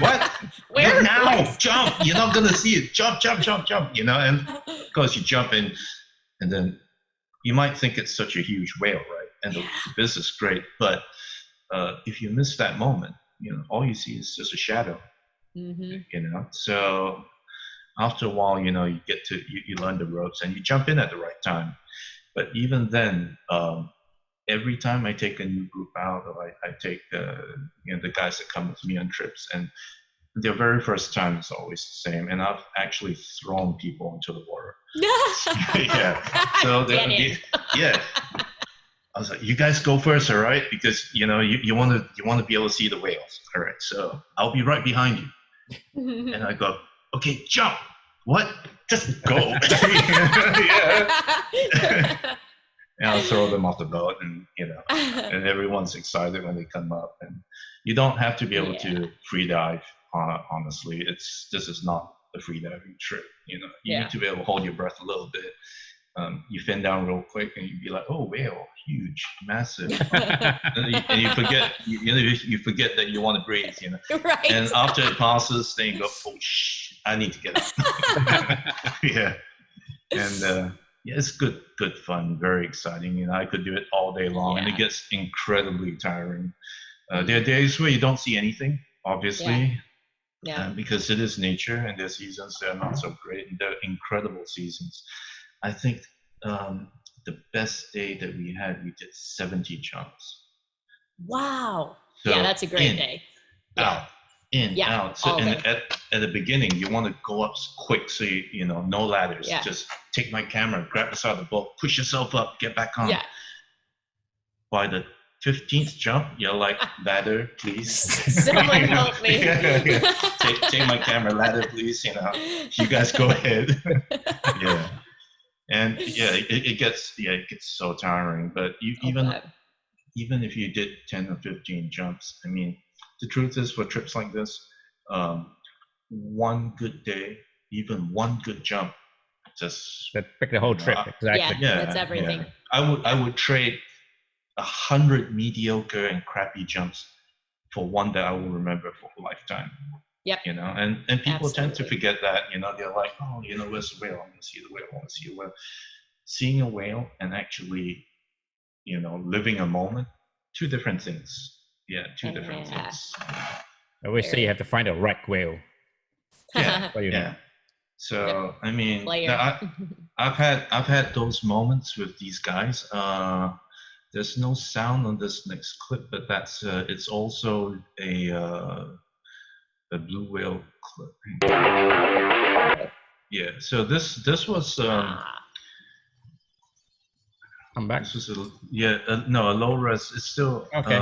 What? Where? Now, jump. You're not gonna see it. Jump, and of course you jump in, and then you might think it's such a huge whale, right? And the this is great, but if you miss that moment, all you see is just a shadow. So after a while, you get to you learn the ropes and you jump in at the right time. But even then, every time I take a new group out, or I take the guys that come with me on trips, and their very first time is always the same. And I've actually thrown people into the water. So I was like, you guys go first, all right? Because you want to be able to see the whales, all right? So I'll be right behind you. And I go, okay, jump. What? Just go. And I'll throw them off the boat, and and everyone's excited when they come up. And you don't have to be able to free dive. Honestly, this is not a free diving trip. You need to be able to hold your breath a little bit. You fin down real quick, and you'd be like, "Oh, whale, huge, massive," and you forget. You forget that you want to breathe. Right. And after it passes, then you go, "Oh, I need to get up." And it's good fun, very exciting. I could do it all day long, and it gets incredibly tiring. There are days where you don't see anything, obviously. Because it is nature, and their seasons they're not so great, and they're incredible seasons. I think the best day that we had, we did 70 jumps. Wow. So that's a great day. Out, in, out. So at the beginning, you want to go up quick, so no ladders. Just take my camera, grab us out of the boat, push yourself up, get back on. By the 15th jump, you're like, ladder, please. Someone help me. Take my camera, ladder, please. You guys go ahead. And it gets so tiring. But even if you did 10 or 15 jumps, I mean, the truth is, for trips like this, one good day, even one good jump, just pick the whole trip. Exactly. That's everything. I would trade 100 mediocre and crappy jumps for one that I will remember for a lifetime. Yep. You know, and people tend to Absolutely. forget that. You know, they're like, oh, you know, where's the whale? I want to see the whale. I want to see a whale. Seeing a whale and actually, you know, living a moment, two different things. Yeah, two different Yeah. things. I always say you have to find a wreck whale. Yeah, What do you yeah. know? So I mean, Player. I've had those moments with these guys. There's no sound on this next clip, but that's it's also a blue whale clip. Yeah. So this was Come back. this was a low res. It's still Okay.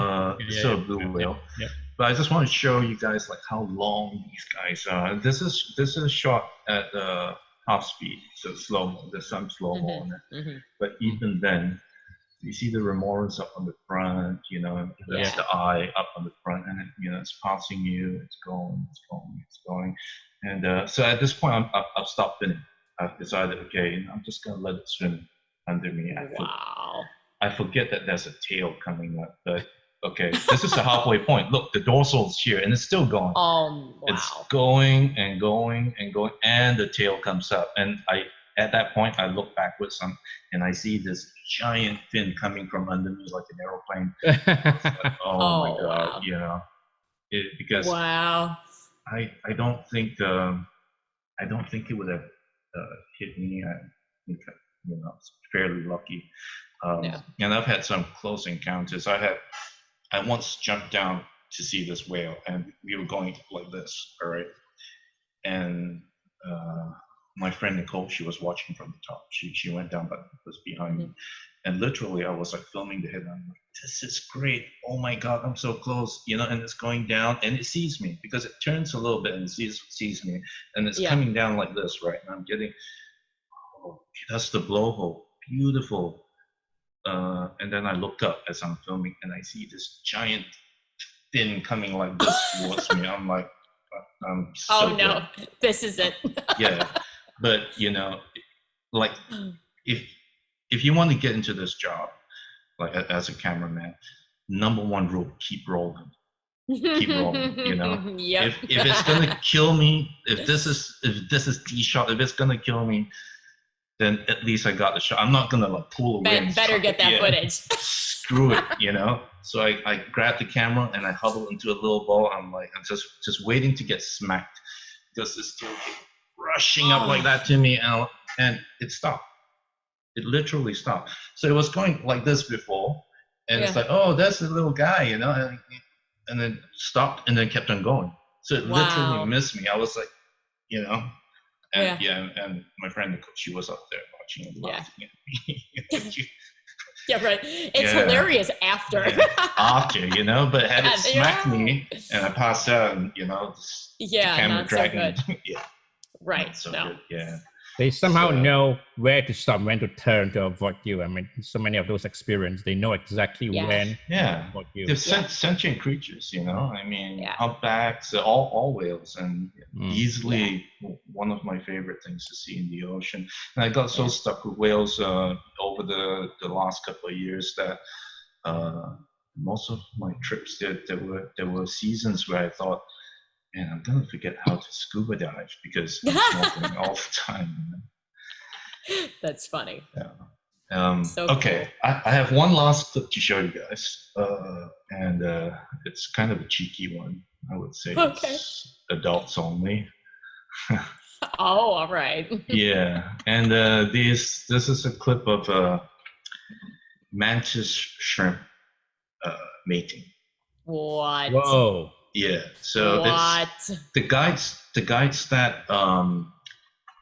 still a blue whale. Yeah. But I just want to show you guys like how long these guys are. This is shot at half speed, so slow mo. There's some slow mo on it. But even then, you see the remoras up on the front. You know, that's the eye up on the front, and you know it's passing you. It's going. It's going. It's going. And so at this point, I've stopped spinning. I've decided, okay, I'm just gonna let it swim under me. I forget that there's a tail coming up, but okay, this is the halfway point. Look, the dorsal's here, and it's still going. Wow. It's going and going and going, and the tail comes up. And at that point, I look backwards and I see this giant fin coming from under me like an aeroplane. Like, oh my God, wow. you know, because wow. I don't think it would have hit me. I think, you know, it's fairly lucky. And I've had some close encounters. I once jumped down to see this whale, and we were going like this, all right? And my friend Nicole, she was watching from the top. She went down, but was behind me. And literally, I was like filming the head. I'm like, this is great. Oh my God, I'm so close, you know, and it's going down, and it sees me because it turns a little bit and sees me, and it's coming down like this, right? And I'm getting, that's the blowhole. Beautiful. And then I look up as I'm filming, and I see this giant fin coming like this towards me. I'm like, I'm so no, this is it. Yeah, but you know, like if you want to get into this job, like as a cameraman, number one rule: keep rolling. Keep rolling. You know, if it's gonna kill me, if this is D shot, if it's gonna kill me, then at least I got the shot. I'm not gonna like pull away. Better get that footage. Screw it, you know. So I grabbed the camera and I huddled into a little ball. I'm just waiting to get smacked because this tail came rushing up like that to me, and it stopped. It literally stopped. So it was going like this before, and it's like, oh, that's the little guy, you know, and then stopped and then kept on going. So it literally missed me. I was like, you know. And and my friend Nicole, she was up there watching and laughing at me. Yeah, right. It's hilarious after. After, you know, but had it smacked me and I passed out, and you know, the camera dragging. Right. So good. Yeah. They somehow know where to stop, when to turn to avoid you. I mean, so many of those experiences, they know exactly when to avoid you. They're sentient creatures, you know. I mean, humpbacks, all whales, and easily one of my favorite things to see in the ocean. And I got so stuck with whales over the last couple of years that most of my trips there were seasons where I thought, man, I'm gonna forget how to scuba dive because I'm snorkeling all the time. You know? That's funny. Yeah. Okay, cool. I have one last clip to show you guys, and it's kind of a cheeky one. I would say it's adults only. All right. Yeah, and this is a clip of mantis shrimp mating. What? Whoa. Yeah, so it's the guides that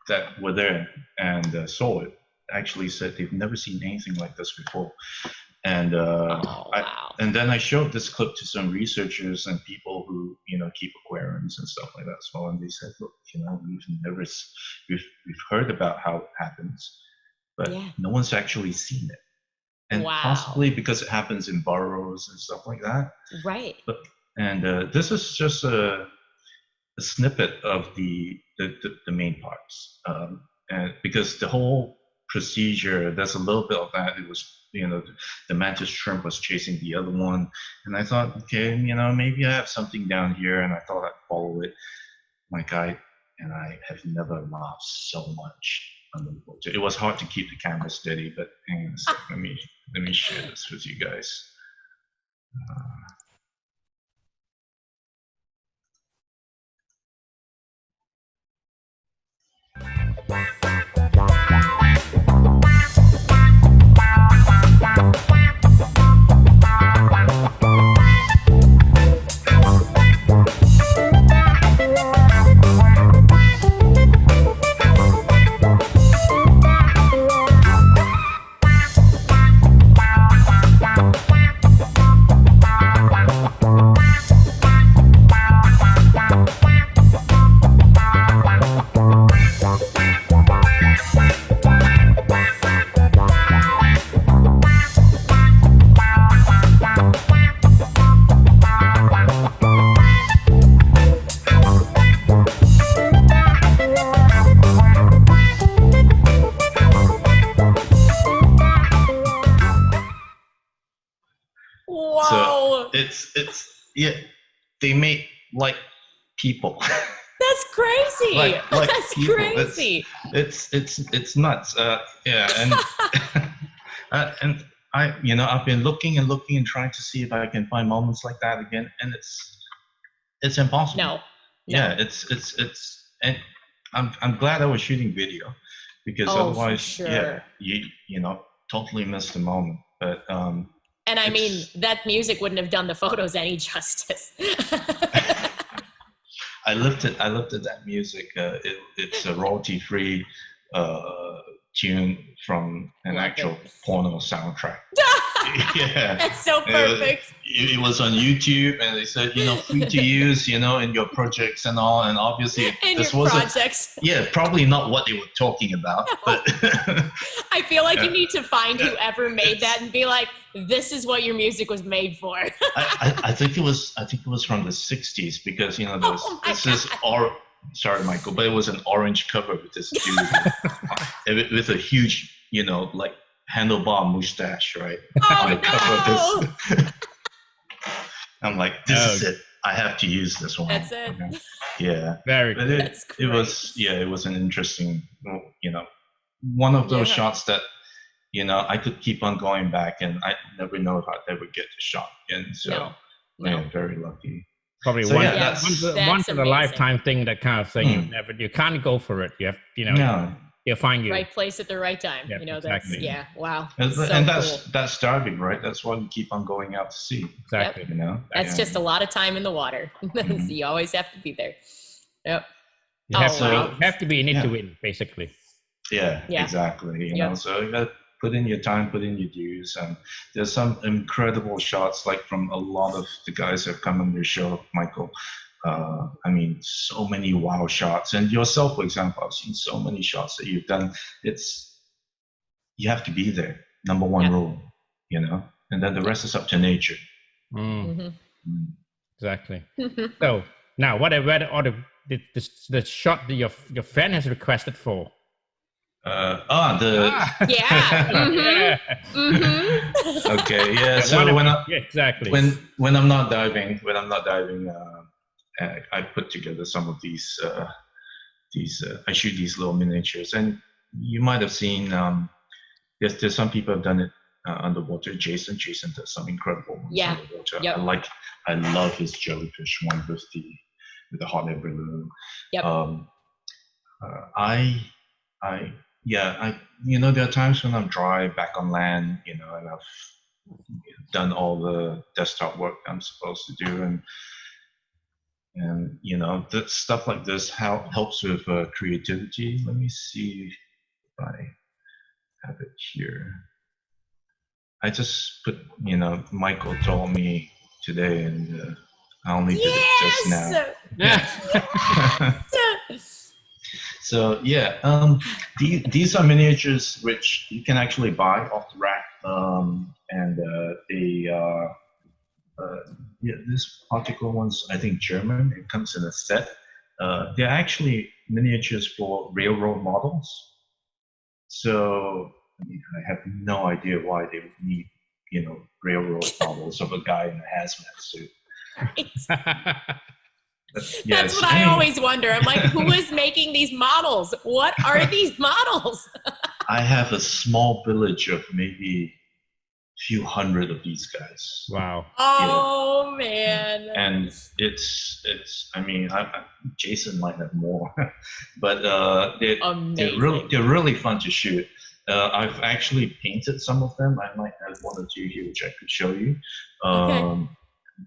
that were there and saw it actually said they've never seen anything like this before, and and then I showed this clip to some researchers and people who keep aquariums and stuff like that as well, and they said, look, we've heard about how it happens, but no one's actually seen it, and possibly because it happens in burrows and stuff like that, right? And this is just a snippet of the main parts, and because the whole procedure, there's a little bit of that. It was, the mantis shrimp was chasing the other one, and I thought, okay, maybe I have something down here, and I thought I'd follow it. my guide and I have never laughed so much underwater. It was hard to keep the camera steady, but hang on a sec. Let me share this with you guys. Wow. So it's yeah, they made like people. That's crazy. like That's people. crazy. It's nuts. Yeah, and and I've been looking and trying to see if I can find moments like that again, and it's impossible. No. Yeah, it's and I'm glad I was shooting video, because Oh, for otherwise, sure. yeah, you know, totally missed the moment. But And I mean, it's- that music wouldn't have done the photos any justice. I lifted that music. It's a royalty-free tune from an Love actual it. porno soundtrack. Yeah. That's so perfect. It was on YouTube, and they said, free to use, in your projects and all. And obviously, In this your wasn't. projects. Yeah, probably not what they were talking about, but I feel like you Yeah. need to find whoever made that and be like, this is what your music was made for. I think it was from the '60s, because there was Oh my this is sorry, Michael, but it was an orange cover with this dude with a huge, like handlebar mustache, right? On the cover of this. I'm like, this is it. I have to use this one. That's it. Okay. Yeah. Very But good. That's it was it was an interesting, one of those Yeah. shots that I could keep on going back, and I never know if I'd ever get the shot again. So No. yeah, very lucky. Probably So, one, yeah, once, that's- once in a amazing. lifetime thing, that kind of thing. You can't go for it. You have, No. you'll find you. Right place at the right time. Yeah, exactly. That's, wow. And, So and cool. that's diving, right? That's why we keep on going out to sea. Exactly. That's just a lot of time in the water. Mhm. So you always have to be there. Yep. You have, Oh, to, wow. you have to be in it to Yeah. win, basically. Yeah, Yeah. exactly. Yep. So you got put in your time, put in your dues, and there's some incredible shots, like from a lot of the guys that have come on your show, Michael. I mean, so many wow shots, and yourself, for example, I've seen so many shots that you've done. You have to be there. Number one Yeah. rule, and then the rest is up to nature. Mhm. Mm. Exactly. So now, what are the shot that your fan has requested for? Yeah. Mhm. Yeah. Mhm. Okay, yeah. So Yeah, exactly. when I'm not diving, I put together some of these. I shoot these little miniatures, and you might have seen. There's some people have done it underwater. Jason does some incredible ones Yeah. underwater. Yep. I love his jellyfish one with the hot air balloon. Yep. There are times when I'm dry back on land, and I've done all the desktop work I'm supposed to do, and that stuff like this helps with creativity. Let me see if I have it here. I just put, Michael told me today, and I only did it just now. Yes. So yeah, these are miniatures which you can actually buy off the rack, and they this particular one's, I think, German. It comes in a set. They're actually miniatures for railroad models. So I have no idea why they would need, railroad models of a guy in a hazmat suit. That's what I always wonder. I'm like, who is making these models? What are these models? I have a small village of maybe a few hundred of these guys. Wow. Oh man. And it's. I mean, Jason might have more, but they're really fun to shoot. I've actually painted some of them. I might have one or two here which I could show you. Okay.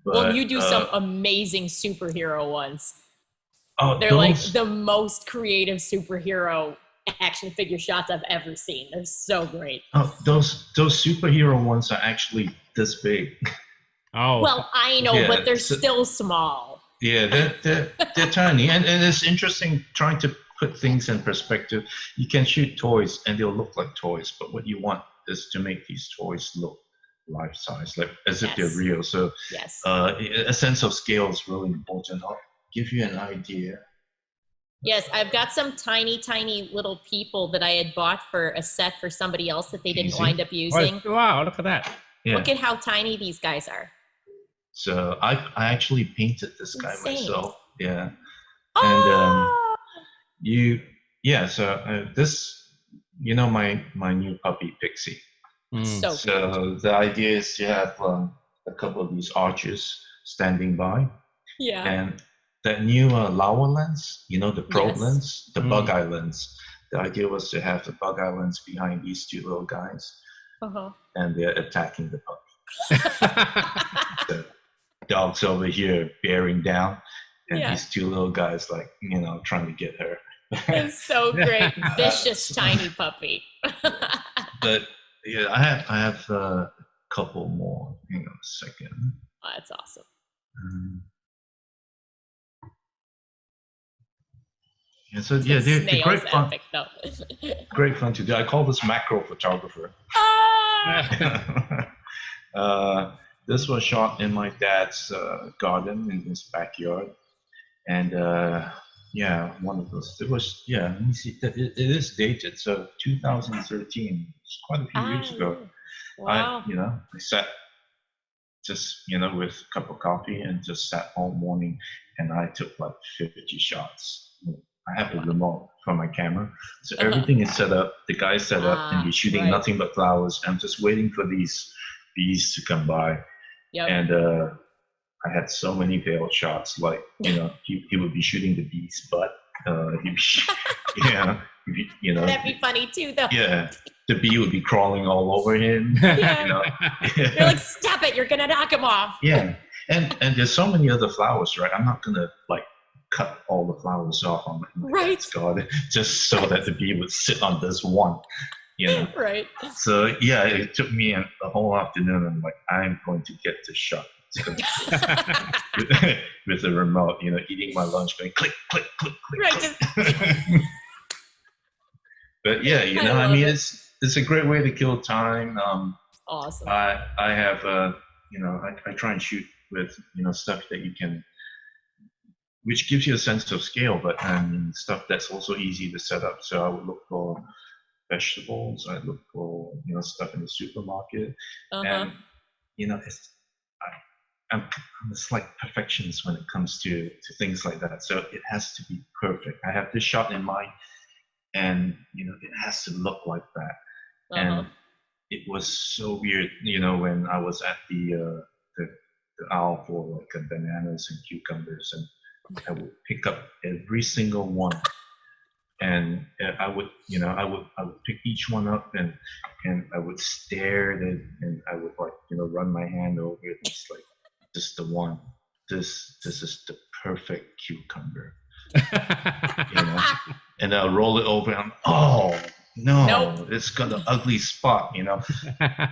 But, well, you do some amazing superhero ones. Oh, they're like the most creative superhero action figure shots I've ever seen. They're so great. Oh, those superhero ones are actually this big. Oh. Well, I know, but they're still small. Yeah, they're tiny, and it's interesting trying to put things in perspective. You can shoot toys, and they'll look like toys, but what you want is to make these toys look life size, like as if they're real. So a sense of scale is really important. I'll give you an idea. Yes, I've got some tiny little people that I had bought for a set for somebody else that they didn't wind up using. Wow, look at that. Yeah. Look at how tiny these guys are. So I actually painted this guy myself. Yeah. Oh! And so this, my new puppy Pixie. So the idea is to have a couple of these arches standing by. Yeah. And that new Laowa lens, the probe lens, the bug eye lens. The idea was to have the bug eye lens behind these two little guys, and they're attacking the puppy. The dog's over here bearing down, and these two little guys trying to get her. It's so great, vicious tiny puppy. But yeah, I have a couple more. Hang on a second. Oh, that's awesome. And so they're great fun. Great fun to do. I call this macro photographer. This was shot in my dad's garden in his backyard, and one of those. It was let me see. It is dated, so 2013. It's quite a few years ago. Wow. I sat just with a cup of coffee and just sat all morning, and I took like 50 shots. I have a remote for my camera, so everything is set up. The guy's set up, and he's shooting nothing but flowers. I'm just waiting for these bees to come by, and I had so many veiled shots. Like he would be shooting the bee's butt. He'd be, that'd be funny too, though. Yeah, the bee would be crawling all over him. You're like, stop it! You're gonna knock him off. Yeah, and there's so many other flowers, right? I'm not gonna cut all the flowers off on my garden just so that the bee would sit on this one, Right. So it took me the whole afternoon. I'm like, I'm going to get this shot with the remote, eating my lunch, going click, click, click, click. Right. But I mean, it's a great way to kill time. Awesome. I have I try and shoot with stuff that you can, which gives you a sense of scale, but stuff that's also easy to set up. So I would look for vegetables. I look for stuff in the supermarket, and I'm a slight perfectionist when it comes to things like that. So it has to be perfect. I have this shot in mind, and it has to look like that. And it was so weird, when I was at the aisle for bananas and cucumbers, and I would pick up every single one, and I would pick each one up, and I would stare at it, and I would run my hand over it. It's like, this is the one. This is the perfect cucumber. And I'll roll it over, and no, it's got an ugly spot.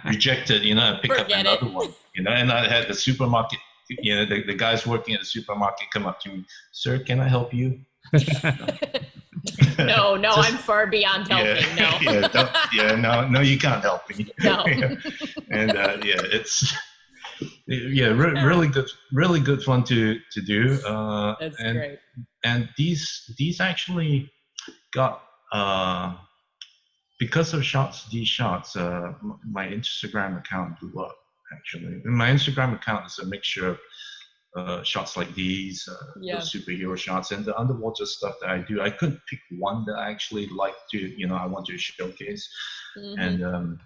Rejected. I pick up another one. And I had the supermarket. The guys working at the supermarket come up to me, "Sir, can I help you?" No, I'm far beyond helping. No, you can't help me. No. And it's really good fun to do. That's great. And these actually got because of these shots, my Instagram account blew up. Actually, and my Instagram account is a mixture of shots like these, Yeah. those superhero shots, and the underwater stuff that I do. I couldn't pick one that I actually like to, I want to showcase. Mhm. And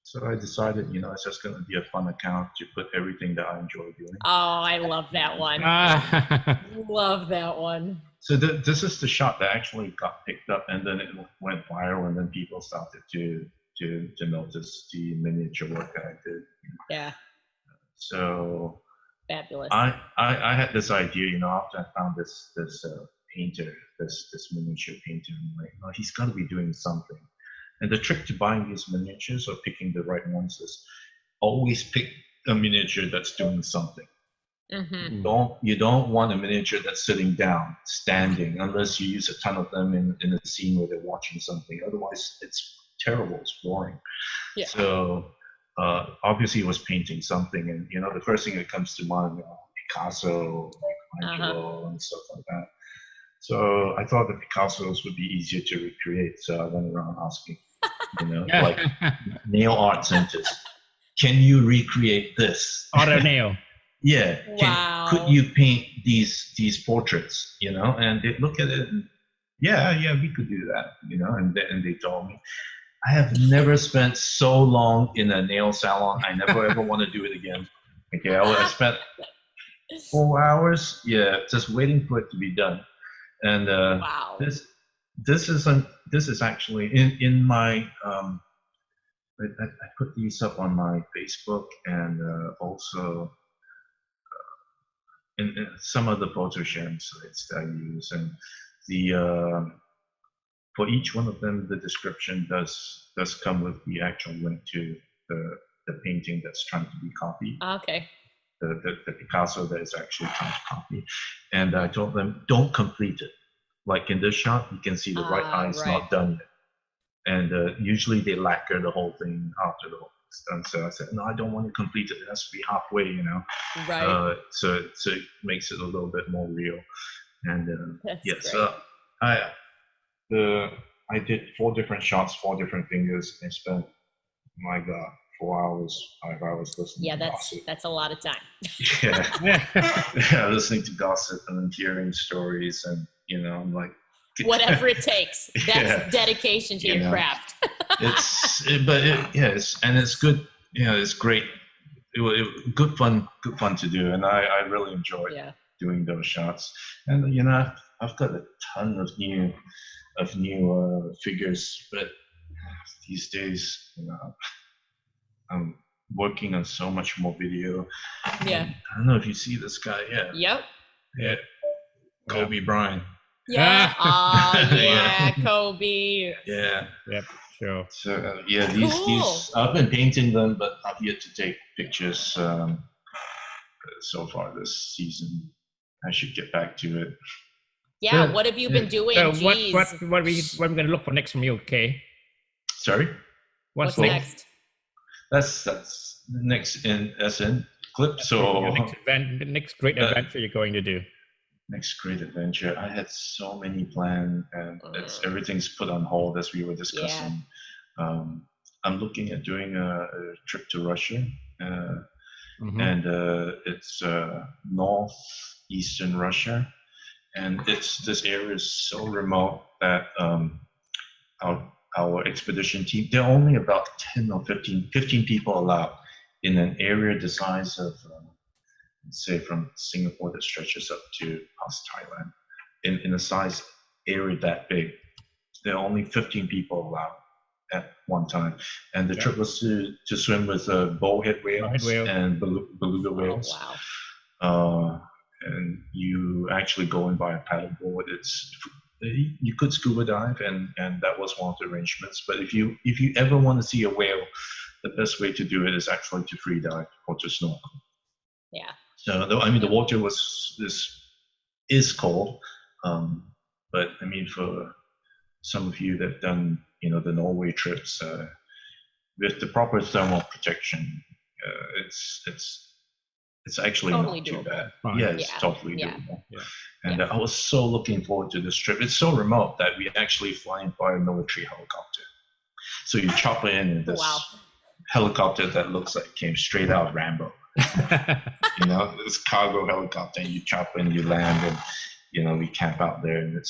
so I decided, it's just going to be a fun account to put everything that I enjoy doing. Oh, I love that one. Ah. Love that one. So this is the shot that actually got picked up, and then it went viral, and then people started to notice the miniature work that I did. Yeah, So fabulous. I had this idea, after I found this painter, this miniature painter, I'm like, oh, he's got to be doing something. And the trick to buying these miniatures or picking the right ones is always pick a miniature that's doing something. Mm-hmm. You don't want a miniature that's sitting down, standing, unless you use a ton of them in a scene where they're watching something. Otherwise, it's terrible. It's boring. Yeah. So obviously, it was painting something, and the first thing that comes to mind, Picasso, Michelangelo, and stuff like that. So I thought the Picassos would be easier to recreate. So I went around asking, like nail art centers, can you recreate this? Auto nail. Yeah. Wow. Could you paint these portraits? And they look at it and yeah, we could do that. And they told me, I have never spent so long in a nail salon. I never ever want to do it again. Okay, I spent 4 hours, just waiting for it to be done. And wow. This is actually in my I put these up on my Facebook and also in some of the photo sharing sites that I use, and the for each one of them the description does come with the actual link to the painting that's trying to be copied. Okay. The Picasso that is actually trying to copy, and I told them don't complete it. Like in this shot, you can see the right eye is not done yet, and usually they lacquer the whole thing after the whole thing's done. So I said, no, I don't want to complete it. It has to be halfway, Right. So it makes it a little bit more real. And That's yeah, great. so I did 4 different shots, 4 different fingers. I spent, my God, 4 hours, 5 hours listening to gossip. That's a lot of time. Yeah, listening to gossip and then hearing stories, and I'm like, whatever it takes. That's dedication to your craft. It's good. It's great. Good fun to do, and I really enjoy doing those shots. And I've got a ton of new figures, but these days, I'm working on so much more video. Yeah. I don't know if you see this guy. Yeah. Yep. Yeah. Kobe Bryant. Yeah. Yeah, Kobe. Yeah. Yep. Sure. So these I've been painting them, but I've yet to take pictures so far this season. I should get back to it. Yeah. What have you been doing? So Jeez. what are we going to look for next from you, Kay? Sorry. What's next? That's next in clip. So next great adventure you're going to do. Next great adventure. I had so many planned, and everything's put on hold as we were discussing. Yeah. I'm looking at doing a trip to Russia, and it's northeastern Russia, and this area is so remote that our expedition team, there are only about 10 or 15 people allowed in an area the size of say from Singapore that stretches up to past Thailand. In a size area that big, there are only 15 people allowed at one time. And the trip was to swim with bowhead whales and beluga whales. Oh, wow. And you actually go in by a paddleboard. You could scuba dive, and that was one of the arrangements. But if you ever want to see a whale, the best way to do it is actually to free dive or to snorkel. Yeah. So the water is cold, but I mean for some of you that've done the Norway trips with the proper thermal protection, it's actually totally not too doable. bad. Yeah, it's totally doable. Yeah. And I was so looking forward to this trip. It's so remote that we actually fly in by a military helicopter. So you chop in this helicopter that looks like it came straight out of Rambo. You know, it's cargo helicopter, and you chop and you land, and you know, we camp out there, and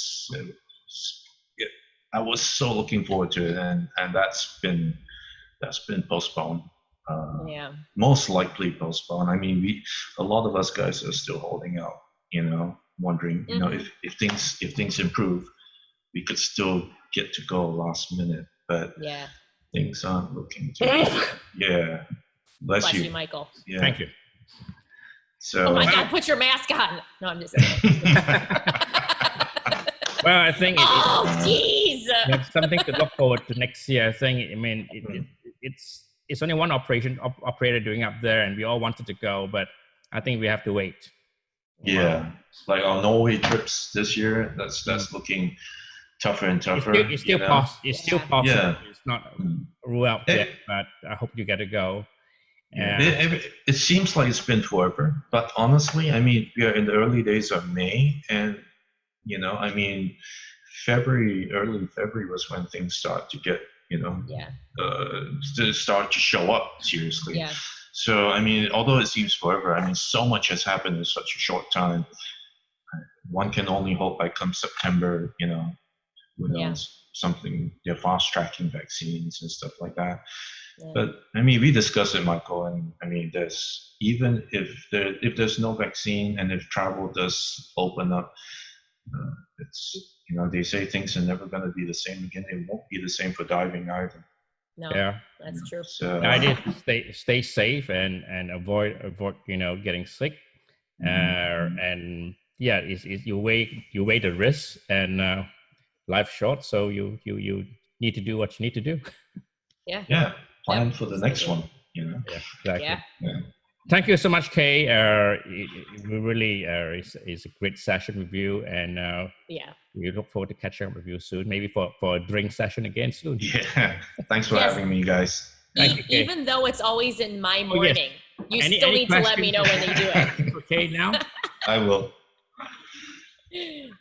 I was so looking forward to it, and that's been postponed. Most likely postponed. I mean, a lot of us guys are still holding out. You know, wondering, you know, if things improve, we could still get to go last minute, but things aren't looking too good. Yeah. Bless you, Michael. Yeah. Thank you. So, oh my God, put your mask on. No, I'm just kidding. Well, I think jeez. It's something to look forward to next year. I think, I mean, it's only one operator doing up there, and we all wanted to go, but I think we have to wait. Yeah, like our Norway trips this year, that's looking tougher and tougher. It's still possible. Yeah. It's not ruled out yet, but I hope you get to go. It seems like it's been forever, but honestly, I mean, we are in the early days of May, and you know, I mean, early February was when things start to get, you know, to start to show up seriously. Yeah. So, I mean, although it seems forever, I mean, so much has happened in such a short time. One can only hope by come September, you know, who knows, something, they're fast tracking vaccines and stuff like that. Yeah. But I mean, we discussed it, Michael, and I mean, even if there's no vaccine and if travel does open up, it's, you know, they say things are never going to be the same again. It won't be the same for diving either. No, that's true. So, the idea is stay safe and avoid you know, getting sick, and you weigh the risk, and life's short, so you need to do what you need to do. Yeah. Plan for the next one. You know. Yeah, exactly. Yeah. Thank you so much, Kay. We really is a great session with you, and we look forward to catching up with you soon. Maybe for a drink session again soon. Yeah. Thanks for having me, guys. Thank you, Kay. Even though it's always in my morning, you still need to let me know when you do it. Okay, now. I will.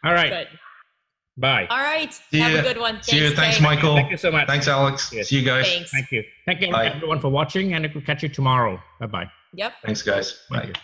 All right. Good. Bye. All right. Have a good one. See you. Thanks, Michael. Thank you so much. Thanks, Alex. Yes. See you guys. Thanks. Thank you. Thank you, everyone, for watching, and we'll catch you tomorrow. Bye-bye. Yep. Thanks, guys. Bye. Thank you.